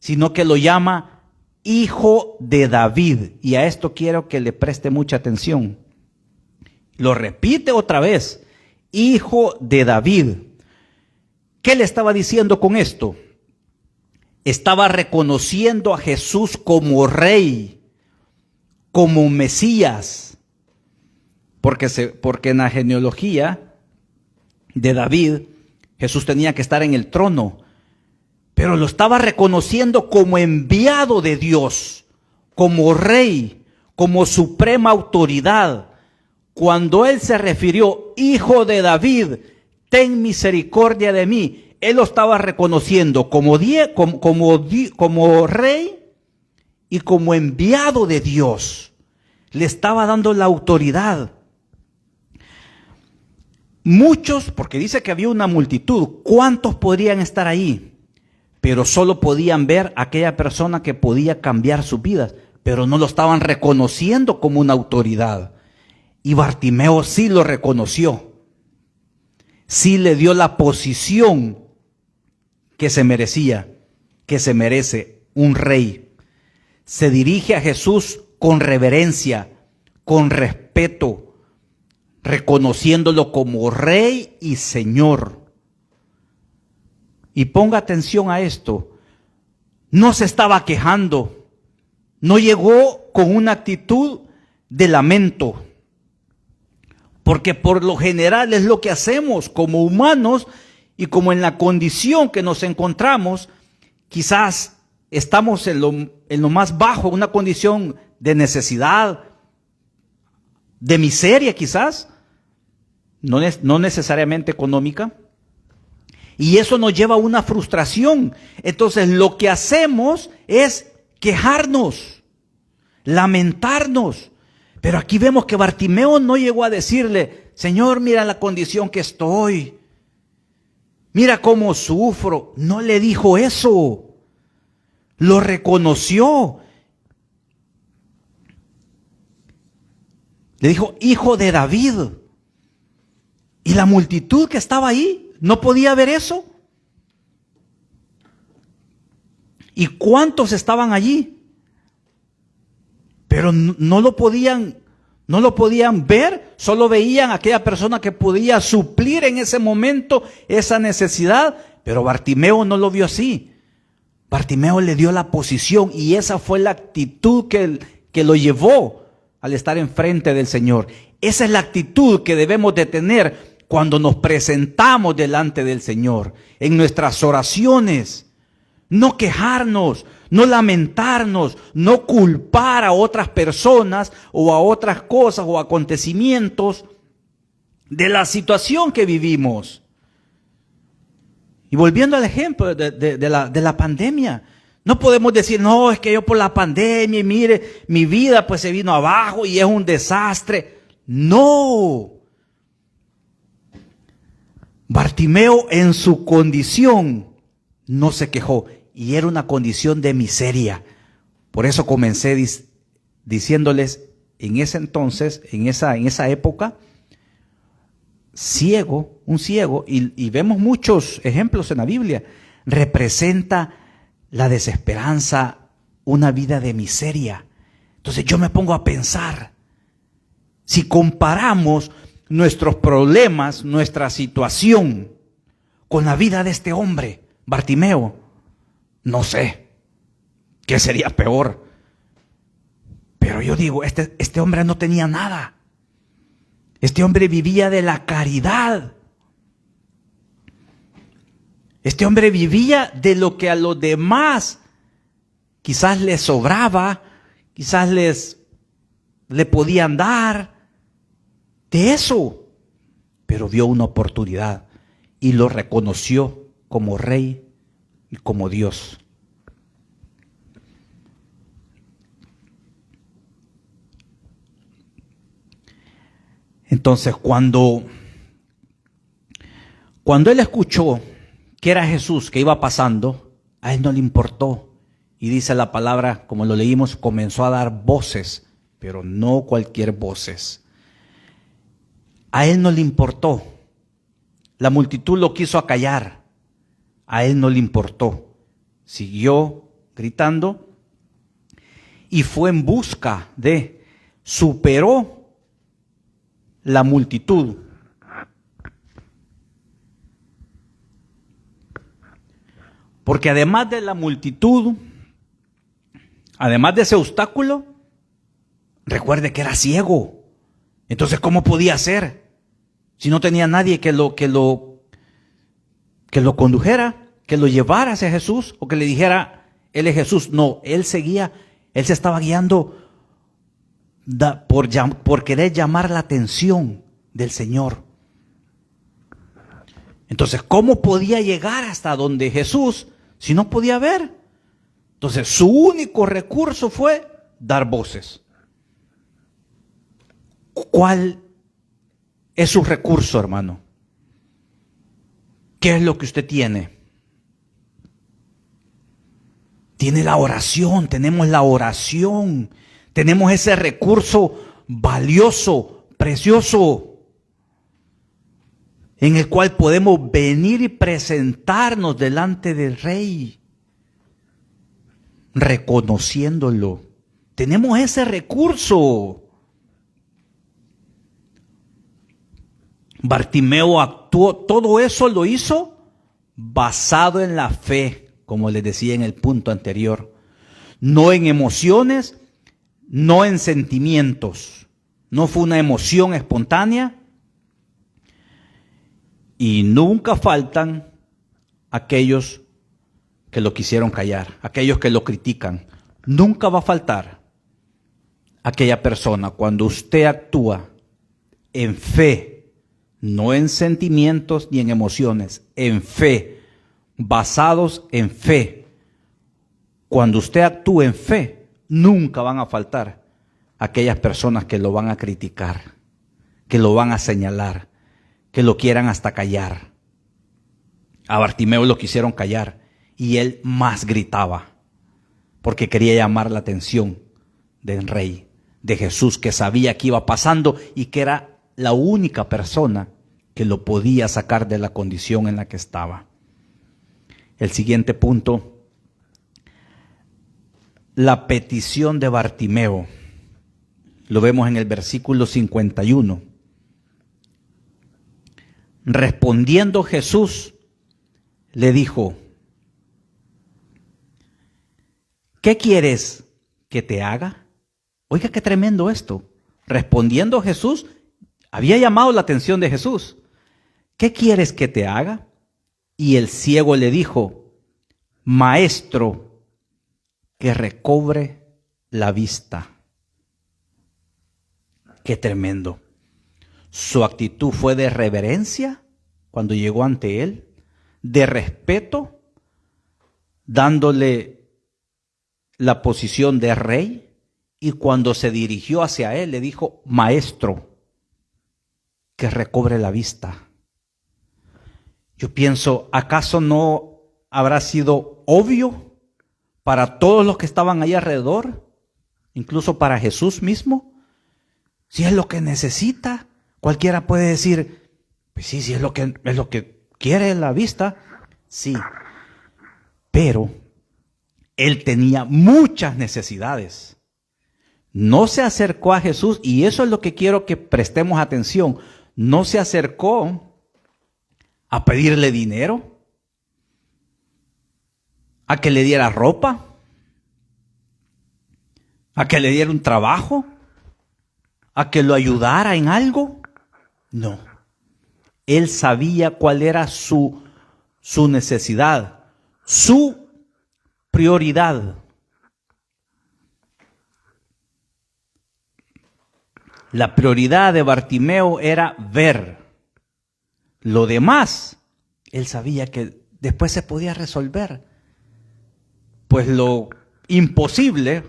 sino que lo llama Hijo de David. Y a esto quiero que le preste mucha atención. Lo repite otra vez, Hijo de David. ¿Qué le estaba diciendo con esto? Estaba reconociendo a Jesús como rey, como Mesías, porque en la genealogía de David, Jesús tenía que estar en el trono, pero lo estaba reconociendo como enviado de Dios, como rey, como suprema autoridad. Cuando él se refirió, Hijo de David, ten misericordia de mí, él lo estaba reconociendo como rey y como enviado de Dios. Le estaba dando la autoridad. Muchos, porque dice que había una multitud, ¿cuántos podrían estar ahí? Pero solo podían ver a aquella persona que podía cambiar sus vidas, pero no lo estaban reconociendo como una autoridad. Y Bartimeo sí lo reconoció, sí le dio la posición que se merecía, que se merece un rey. Se dirige a Jesús con reverencia, con respeto, reconociéndolo como Rey y Señor. Y ponga atención a esto, no se estaba quejando, no llegó con una actitud de lamento, porque por lo general es lo que hacemos como humanos y como en la condición que nos encontramos, quizás estamos en lo más bajo, una condición de necesidad, de miseria quizás, no necesariamente económica, y eso nos lleva a una frustración. Entonces lo que hacemos es quejarnos, lamentarnos. Pero aquí vemos que Bartimeo no llegó a decirle, Señor, mira la condición que estoy, mira cómo sufro. No le dijo eso, lo reconoció. Le dijo, Hijo de David. Y la multitud que estaba ahí no podía ver eso. ¿Y cuántos estaban allí? Pero no lo podían ver, solo veían a aquella persona que podía suplir en ese momento esa necesidad, pero Bartimeo no lo vio así. Bartimeo le dio la posición y esa fue la actitud que lo llevó al estar enfrente del Señor. Esa es la actitud que debemos de tener cuando nos presentamos delante del Señor, en nuestras oraciones. no quejarnos, no lamentarnos, no culpar a otras personas o a otras cosas o acontecimientos de la situación que vivimos. Y volviendo al ejemplo de la pandemia, no podemos decir, no, es que yo por la pandemia, y mire, mi vida pues se vino abajo y es un desastre. No. Bartimeo en su condición no se quejó y era una condición de miseria. Por eso comencé diciéndoles en ese entonces, en esa época, un ciego, y vemos muchos ejemplos en la Biblia, representa la desesperanza, una vida de miseria. Entonces yo me pongo a pensar, si comparamos nuestros problemas, nuestra situación con la vida de este hombre, Bartimeo, no sé qué sería peor. Pero yo digo, este hombre no tenía nada. Este hombre vivía de la caridad. Este hombre vivía de lo que a los demás quizás les sobraba, quizás le podían dar, de eso. Pero vio una oportunidad y lo reconoció como rey y como Dios. Entonces, cuando él escuchó que era Jesús que iba pasando, a él no le importó. Y dice la palabra, como lo leímos, comenzó a dar voces, pero no cualquier voces. A él no le importó. La multitud lo quiso acallar. A él no le importó. Siguió gritando y fue en busca superó la multitud. Porque además de la multitud, además de ese obstáculo, recuerde que era ciego. Entonces, ¿cómo podía hacer? Si no tenía nadie que lo condujera, que lo llevara hacia Jesús, o que le dijera, Él es Jesús. No, él seguía, él se estaba guiando por querer llamar la atención del Señor. Entonces, ¿cómo podía llegar hasta donde Jesús si no podía ver? Entonces, su único recurso fue dar voces. ¿Cuál es su recurso, hermano? ¿Qué es lo que usted tiene? Tiene la oración, tenemos la oración. Tenemos ese recurso valioso, precioso, en el cual podemos venir y presentarnos delante del Rey, reconociéndolo. Tenemos ese recurso. Bartimeo actuó, todo eso lo hizo basado en la fe, como les decía en el punto anterior, no en emociones, no en sentimientos. No fue una emoción espontánea. Y nunca faltan aquellos que lo quisieron callar, aquellos que lo critican. Nunca va a faltar aquella persona cuando usted actúa en fe, no en sentimientos ni en emociones, en fe, basados en fe. Cuando usted actúa en fe, nunca van a faltar aquellas personas que lo van a criticar, que lo van a señalar, que lo quieran hasta callar. A Bartimeo lo quisieron callar y él más gritaba porque quería llamar la atención del Rey, de Jesús, que sabía que iba pasando y que era la única persona que lo podía sacar de la condición en la que estaba. El siguiente punto, la petición de Bartimeo, lo vemos en el versículo 51. Respondiendo Jesús, le dijo, ¿qué quieres que te haga? Oiga, qué tremendo esto. Respondiendo Jesús, había llamado la atención de Jesús. ¿Qué quieres que te haga? Y el ciego le dijo, Maestro, que recobre la vista. Qué tremendo. Su actitud fue de reverencia cuando llegó ante él, de respeto, dándole la posición de rey, y cuando se dirigió hacia él le dijo: Maestro, que recobre la vista. Yo pienso, ¿acaso no habrá sido obvio para todos los que estaban ahí alrededor, incluso para Jesús mismo? Si es lo que necesita, cualquiera puede decir, pues sí, si es lo que quiere la vista, sí. Pero él tenía muchas necesidades. No se acercó a Jesús, y eso es lo que quiero que prestemos atención. No se acercó a pedirle dinero, a que le diera ropa, a que le diera un trabajo, a que lo ayudara en algo. No. Él sabía cuál era su necesidad, su prioridad. La prioridad de Bartimeo era ver. Lo demás, él sabía que después se podía resolver. Pues lo imposible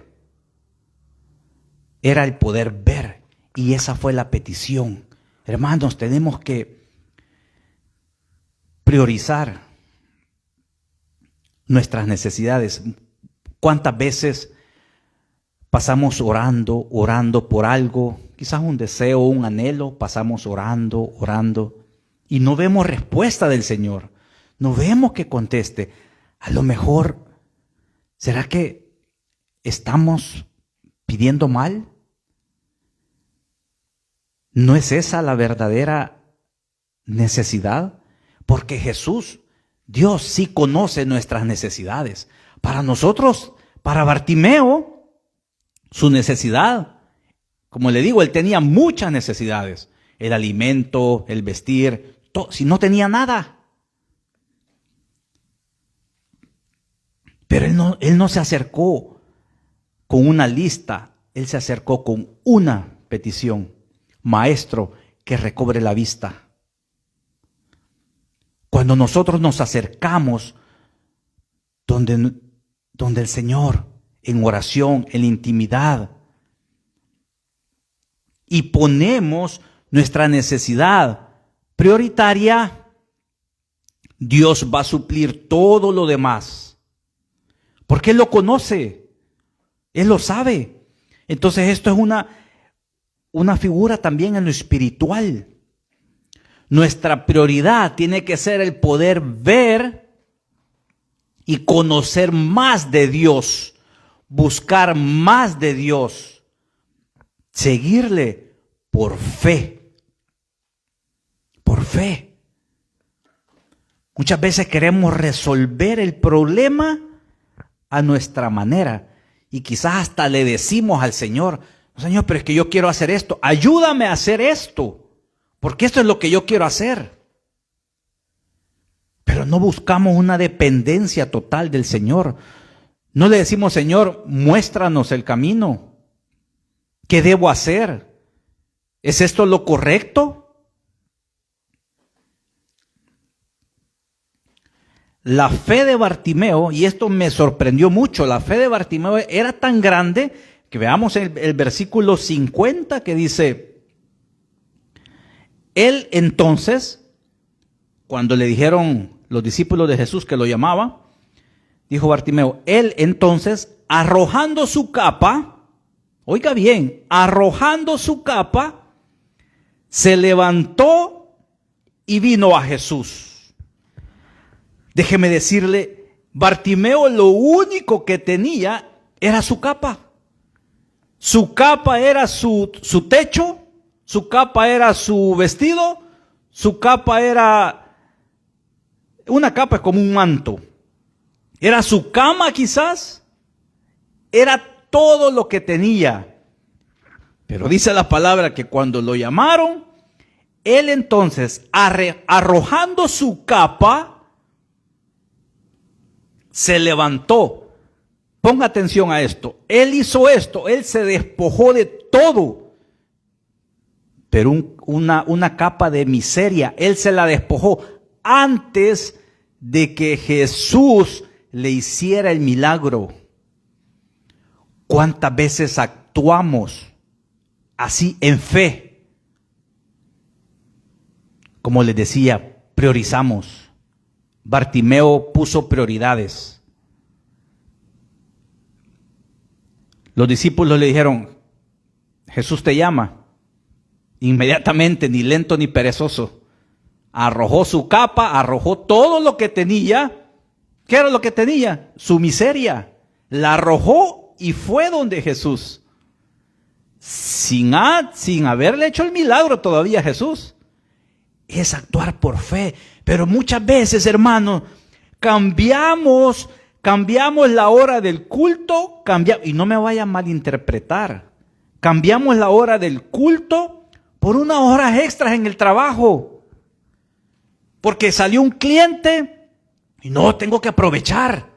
era el poder ver. Y esa fue la petición. Hermanos, tenemos que priorizar nuestras necesidades. ¿Cuántas veces pasamos orando por algo, quizás un deseo, un anhelo, pasamos orando, y no vemos respuesta del Señor, no vemos que conteste? A lo mejor, ¿será que estamos pidiendo mal? ¿No es esa la verdadera necesidad? Porque Jesús, Dios, sí conoce nuestras necesidades. Para nosotros, para Bartimeo, su necesidad, como le digo, él tenía muchas necesidades. El alimento, el vestir, si no tenía nada. Pero él no se acercó con una lista, él se acercó con una petición: Maestro, que recobre la vista. Cuando nosotros nos acercamos donde el Señor, en oración, en intimidad, y ponemos nuestra necesidad prioritaria, Dios va a suplir todo lo demás. Porque Él lo conoce, Él lo sabe. Entonces esto es una figura también en lo espiritual. Nuestra prioridad tiene que ser el poder ver y conocer más de Dios, buscar más de Dios, seguirle por fe. Por fe. Muchas veces queremos resolver el problema a nuestra manera, y quizás hasta le decimos al Señor: Señor, pero es que yo quiero hacer esto, ayúdame a hacer esto, porque esto es lo que yo quiero hacer. Pero no buscamos una dependencia total del Señor. No le decimos: Señor, muéstranos el camino. ¿Qué debo hacer? ¿Es esto lo correcto? La fe de Bartimeo, y esto me sorprendió mucho, la fe de Bartimeo era tan grande que veamos el versículo 50 que dice: él entonces, cuando le dijeron los discípulos de Jesús que lo llamaba, dijo Bartimeo, él entonces, arrojando su capa, oiga bien, arrojando su capa, se levantó y vino a Jesús. Déjeme decirle, Bartimeo lo único que tenía era su capa. Su capa era su techo, su capa era su vestido, su capa era... Una capa es como un manto. Era su cama quizás, era todo lo que tenía. Pero dice la palabra que cuando lo llamaron, él entonces, arrojando su capa, se levantó. Ponga atención a esto. Él hizo esto, él se despojó de todo. Pero una capa de miseria, él se la despojó antes de que Jesús le hiciera el milagro. ¿Cuántas veces actuamos así en fe? Como les decía, priorizamos. Bartimeo puso prioridades. Los discípulos le dijeron, Jesús te llama. Inmediatamente, ni lento ni perezoso, arrojó su capa, arrojó todo lo que tenía. ¿Qué era lo que tenía? Su miseria. La arrojó y fue donde Jesús. Sin haberle hecho el milagro todavía a Jesús. Es actuar por fe. Pero muchas veces, hermanos, cambiamos la hora del culto, y no me vaya a malinterpretar. Cambiamos la hora del culto por unas horas extras en el trabajo. Porque salió un cliente y no, tengo que aprovechar.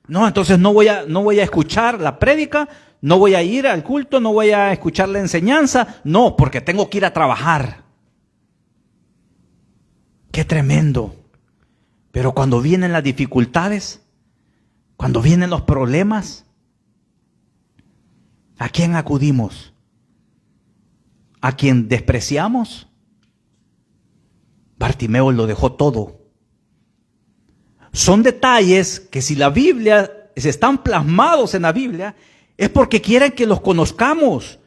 No, entonces no voy a escuchar la prédica, no voy a ir al culto, no voy a escuchar la enseñanza. No, porque tengo que ir a trabajar. Qué tremendo. Pero cuando vienen las dificultades, cuando vienen los problemas, ¿a quién acudimos? ¿A quien despreciamos? Bartimeo lo dejó todo. Son detalles que si están plasmados en la Biblia, es porque quieren que los conozcamos.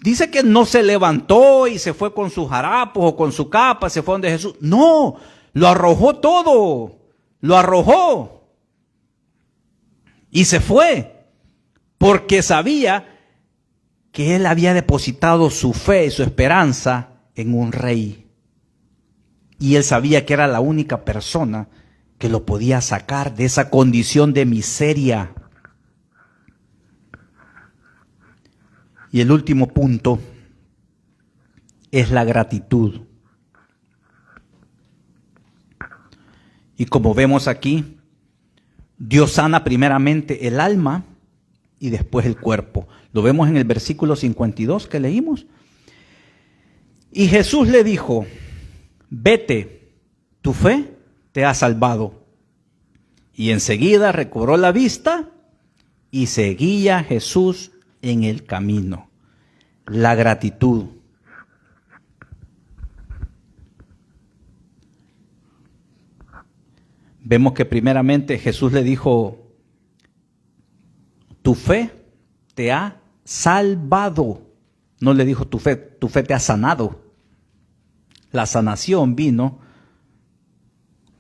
Dice que no se levantó y se fue con sus harapos o con su capa, se fue donde Jesús. No, lo arrojó todo. Lo arrojó. Y se fue. Porque sabía que él había depositado su fe y su esperanza en un rey. Y él sabía que era la única persona que lo podía sacar de esa condición de miseria. Y el último punto es la gratitud. Y como vemos aquí, Dios sana primeramente el alma y después el cuerpo. Lo vemos en el versículo 52 que leímos. Y Jesús le dijo, vete, tu fe te ha salvado. Y enseguida recobró la vista y seguía a Jesús en el camino. La gratitud. Vemos que primeramente Jesús le dijo, tu fe te ha salvado. No le dijo tu fe te ha sanado. La sanación vino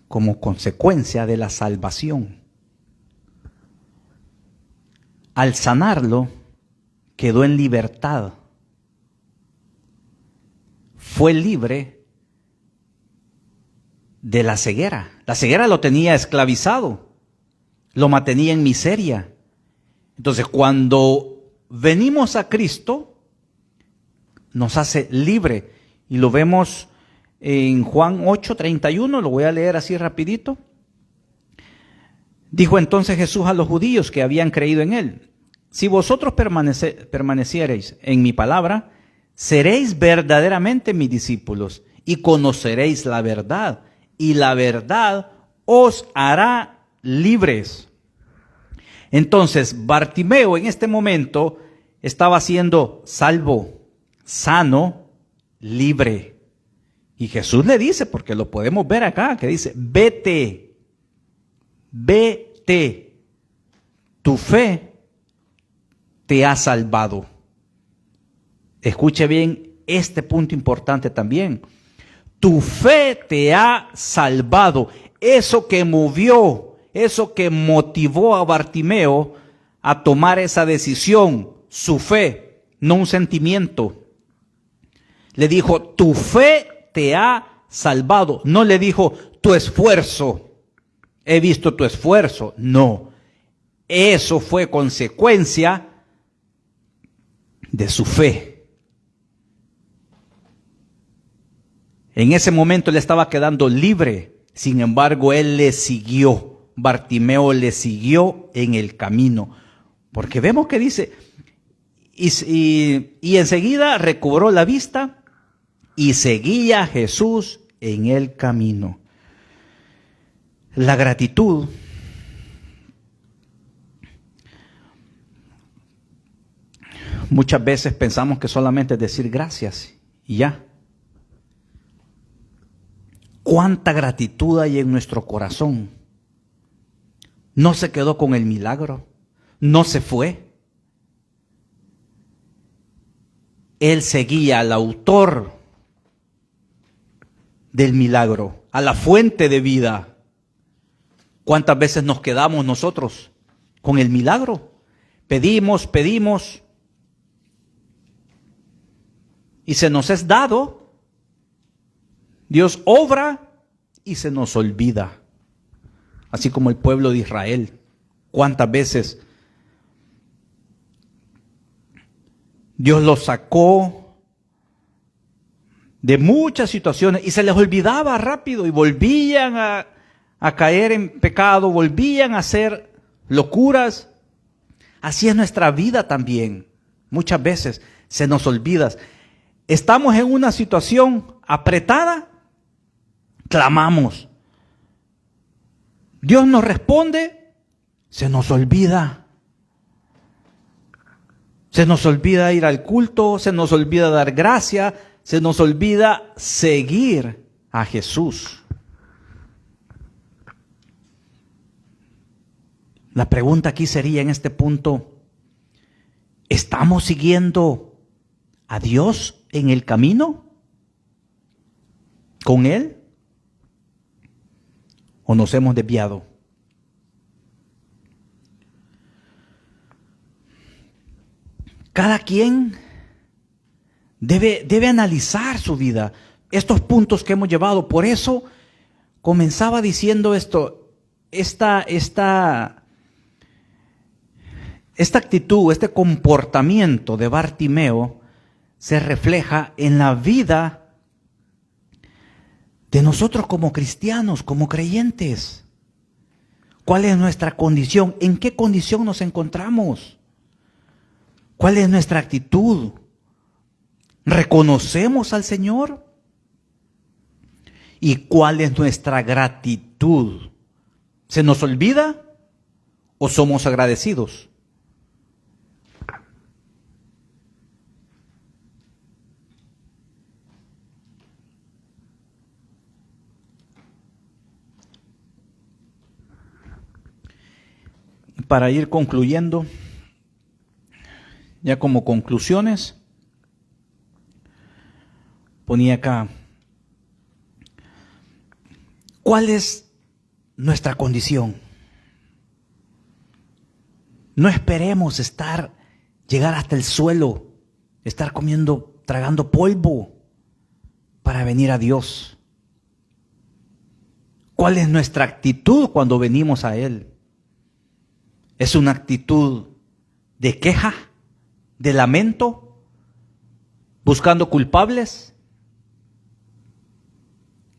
como consecuencia de la salvación. Al sanarlo, quedó en libertad. Fue libre de la ceguera. La ceguera lo tenía esclavizado, lo mantenía en miseria. Entonces, cuando venimos a Cristo, nos hace libre. Y lo vemos en Juan 8:31, lo voy a leer así rapidito. Dijo entonces Jesús a los judíos que habían creído en él, si vosotros permaneciereis en mi palabra, seréis verdaderamente mis discípulos y conoceréis la verdad, y la verdad os hará libres. Entonces, Bartimeo en este momento estaba siendo salvo, sano, libre. Y Jesús le dice, porque lo podemos ver acá, que dice, vete, vete, tu fe te ha salvado. Escuche bien este punto importante también. Tu fe te ha salvado. Eso que movió, eso que motivó a Bartimeo a tomar esa decisión, su fe, no un sentimiento. Le dijo, tu fe te ha salvado. No le dijo, tu esfuerzo. He visto tu esfuerzo. No. Eso fue consecuencia de su fe. En ese momento él estaba quedando libre. Sin embargo, él le siguió. Bartimeo le siguió en el camino. Porque vemos que dice, y enseguida recobró la vista y seguía a Jesús en el camino. La gratitud muchas veces pensamos que solamente es decir gracias y ya. ¿Cuánta gratitud hay en nuestro corazón? No se quedó con el milagro, no se fue. Él seguía al autor del milagro, a la fuente de vida. ¿Cuántas veces nos quedamos nosotros con el milagro? Pedimos y se nos es dado. Dios obra y se nos olvida. Así como el pueblo de Israel. ¿Cuántas veces Dios los sacó de muchas situaciones y se les olvidaba rápido y volvían a caer en pecado, volvían a hacer locuras? Así es nuestra vida también. Muchas veces se nos olvida. Estamos en una situación apretada, clamamos. Dios nos responde, se nos olvida. Se nos olvida ir al culto, se nos olvida dar gracia, se nos olvida seguir a Jesús. La pregunta aquí sería en este punto, ¿estamos siguiendo a Dios en el camino? ¿Con Él? ¿O nos hemos desviado? Cada quien debe analizar su vida, estos puntos que hemos llevado. Por eso comenzaba diciendo esto, esta actitud, este comportamiento de Bartimeo se refleja en la vida de nosotros como cristianos, como creyentes. ¿Cuál es nuestra condición? ¿En qué condición nos encontramos? ¿Cuál es nuestra actitud? ¿Reconocemos al Señor? ¿Y cuál es nuestra gratitud? ¿Se nos olvida o somos agradecidos? Para ir concluyendo, ya como conclusiones, ponía acá, ¿cuál es nuestra condición? No esperemos llegar hasta el suelo, estar tragando polvo para venir a Dios. ¿Cuál es nuestra actitud cuando venimos a Él? ¿Es una actitud de queja, de lamento, buscando culpables?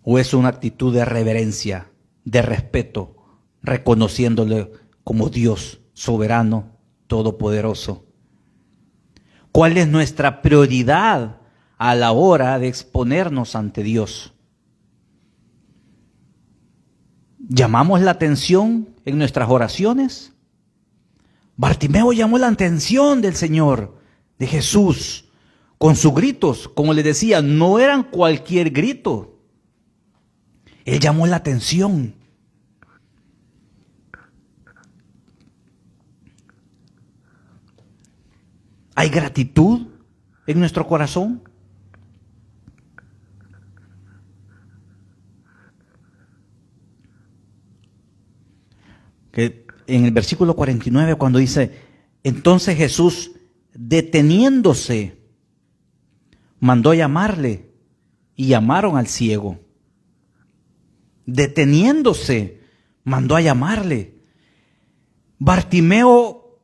¿O es una actitud de reverencia, de respeto, reconociéndole como Dios soberano, todopoderoso? ¿Cuál es nuestra prioridad a la hora de exponernos ante Dios? ¿Llamamos la atención en nuestras oraciones? Bartimeo llamó la atención del Señor, de Jesús, con sus gritos. Como les decía, no eran cualquier grito. Él llamó la atención. ¿Hay gratitud en nuestro corazón? Que en el versículo 49, cuando dice, entonces Jesús, deteniéndose, mandó llamarle, y llamaron al ciego. Deteniéndose, mandó a llamarle. Bartimeo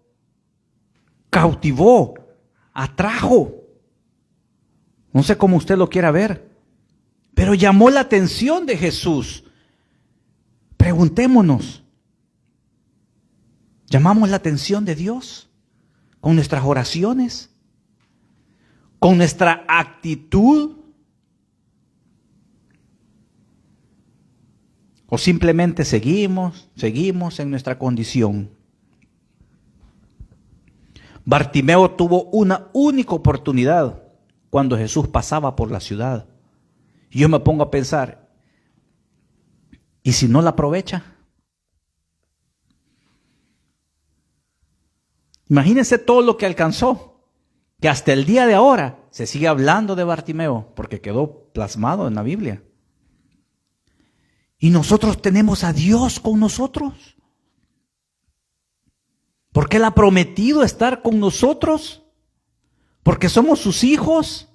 cautivó, atrajo. No sé cómo usted lo quiera ver, pero llamó la atención de Jesús. Preguntémonos, ¿Llamamos la atención de Dios con nuestras oraciones? ¿Con nuestra actitud? ¿O simplemente seguimos en nuestra condición? Bartimeo tuvo una única oportunidad cuando Jesús pasaba por la ciudad. Y yo me pongo a pensar, ¿y si no la aprovecha? Imagínense todo lo que alcanzó, que hasta el día de ahora se sigue hablando de Bartimeo, porque quedó plasmado en la Biblia. Y nosotros tenemos a Dios con nosotros, porque Él ha prometido estar con nosotros, porque somos sus hijos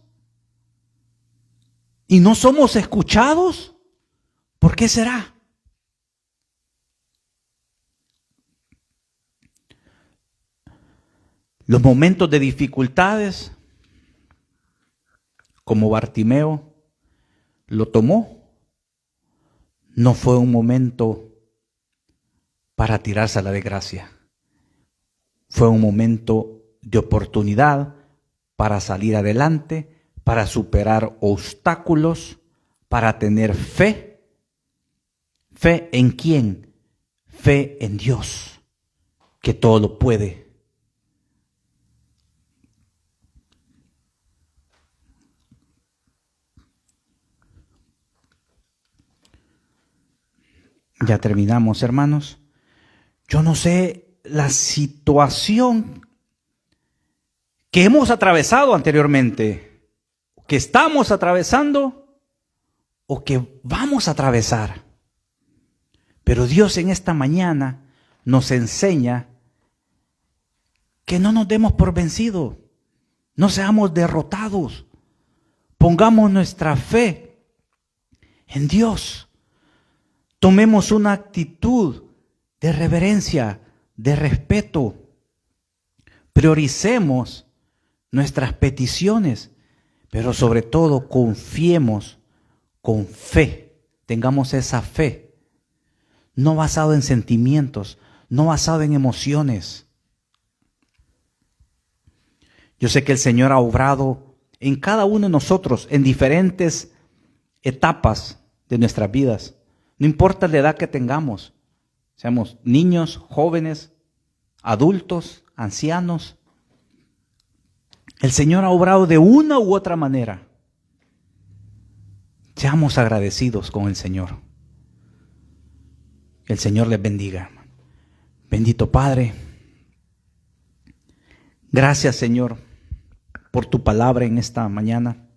y no somos escuchados. ¿Por qué será? Los momentos de dificultades, como Bartimeo lo tomó, no fue un momento para tirarse a la desgracia. Fue un momento de oportunidad para salir adelante, para superar obstáculos, para tener fe. ¿Fe en quién? Fe en Dios, que todo lo puede. Ya terminamos, hermanos. Yo no sé la situación que hemos atravesado anteriormente, que estamos atravesando o que vamos a atravesar. Pero Dios en esta mañana nos enseña que no nos demos por vencidos, no seamos derrotados, pongamos nuestra fe en Dios. Tomemos una actitud de reverencia, de respeto. Prioricemos nuestras peticiones, pero sobre todo confiemos con fe. Tengamos esa fe, no basado en sentimientos, no basado en emociones. Yo sé que el Señor ha obrado en cada uno de nosotros en diferentes etapas de nuestras vidas. No importa la edad que tengamos, seamos niños, jóvenes, adultos, ancianos. El Señor ha obrado de una u otra manera. Seamos agradecidos con el Señor. Que el Señor les bendiga. Bendito Padre, gracias, Señor, por tu palabra en esta mañana.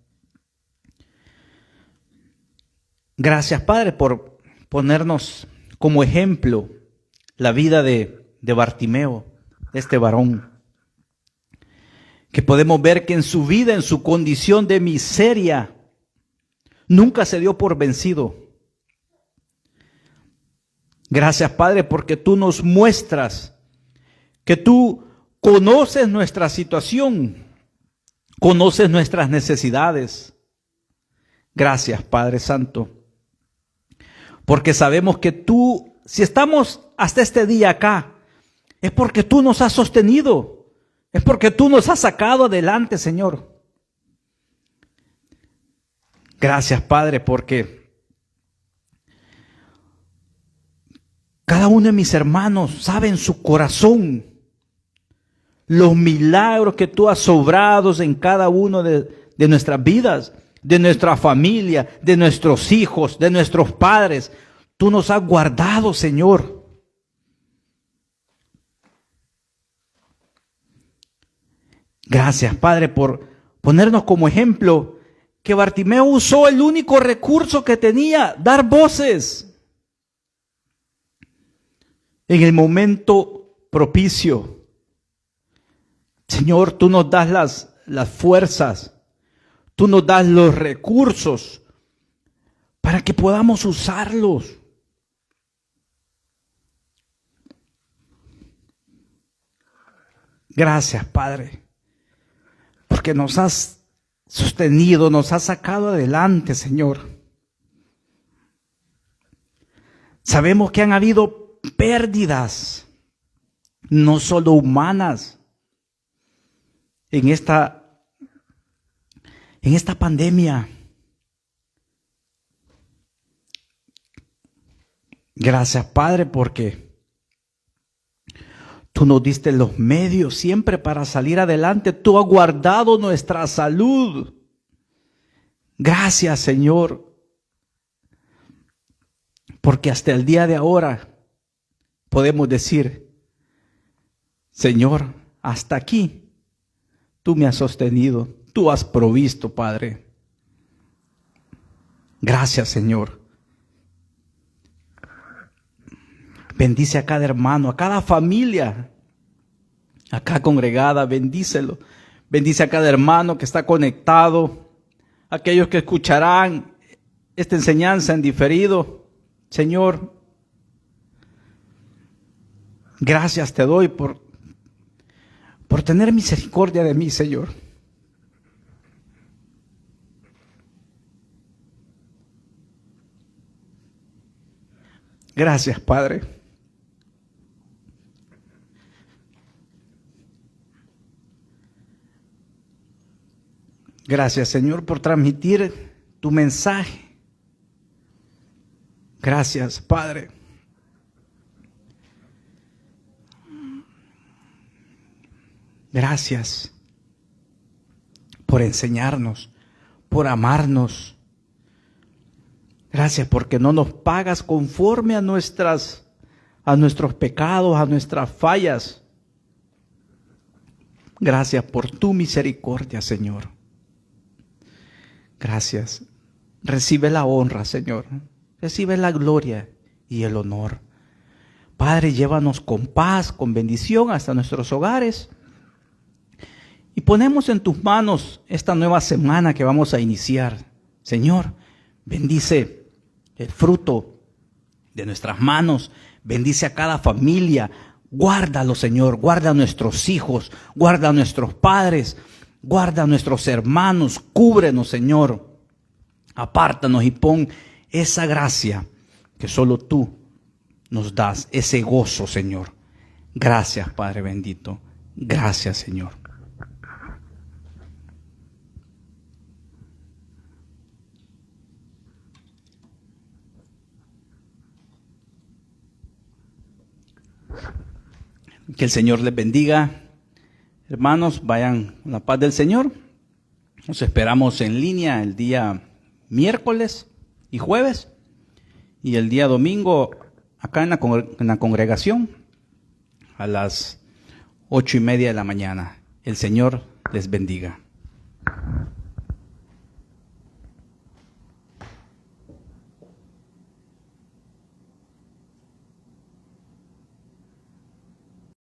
Gracias, Padre, por ponernos como ejemplo la vida de Bartimeo, de este varón, que podemos ver que en su vida, en su condición de miseria, nunca se dio por vencido. Gracias, Padre, porque tú nos muestras que tú conoces nuestra situación, conoces nuestras necesidades. Gracias, Padre Santo, porque sabemos que tú, si estamos hasta este día acá, es porque tú nos has sostenido, es porque tú nos has sacado adelante, Señor. Gracias, Padre, porque cada uno de mis hermanos sabe en su corazón los milagros que tú has obrado en cada uno de nuestras vidas, de nuestra familia, de nuestros hijos, de nuestros padres. Tú nos has guardado, Señor. Gracias, Padre, por ponernos como ejemplo que Bartimeo usó el único recurso que tenía, dar voces en el momento propicio. Señor, tú nos das las fuerzas, tú nos das los recursos para que podamos usarlos. Gracias, Padre, porque nos has sostenido, nos has sacado adelante, Señor. Sabemos que han habido pérdidas, no solo humanas, en esta pandemia. Gracias, Padre, porque tú nos diste los medios siempre para salir adelante. Tú has guardado nuestra salud. Gracias, Señor, porque hasta el día de ahora podemos decir, Señor, hasta aquí tú me has sostenido, tú has provisto, Padre. Gracias, Señor. Bendice a cada hermano, a cada familia acá congregada, bendícelo. Bendice a cada hermano que está conectado, aquellos que escucharán esta enseñanza en diferido. Señor, gracias te doy por tener misericordia de mí, Señor. Gracias, Padre. Gracias, Señor, por transmitir tu mensaje. Gracias, Padre. Gracias por enseñarnos, por amarnos. Gracias porque no nos pagas conforme a nuestros pecados, a nuestras fallas. Gracias por tu misericordia, Señor. Gracias. Recibe la honra, Señor. Recibe la gloria y el honor. Padre, llévanos con paz, con bendición hasta nuestros hogares. Y ponemos en tus manos esta nueva semana que vamos a iniciar. Señor, bendice el fruto de nuestras manos. Bendice a cada familia. Guárdalo, Señor. Guarda a nuestros hijos. Guarda a nuestros padres. Guarda a nuestros hermanos. Cúbrenos, Señor. Apártanos y pon esa gracia que solo tú nos das. Ese gozo, Señor. Gracias, Padre bendito. Gracias, Señor. Que el Señor les bendiga. Hermanos, vayan con la paz del Señor. Nos esperamos en línea el día miércoles y jueves. Y el día domingo acá en la congregación a las 8:30 de la mañana. El Señor les bendiga.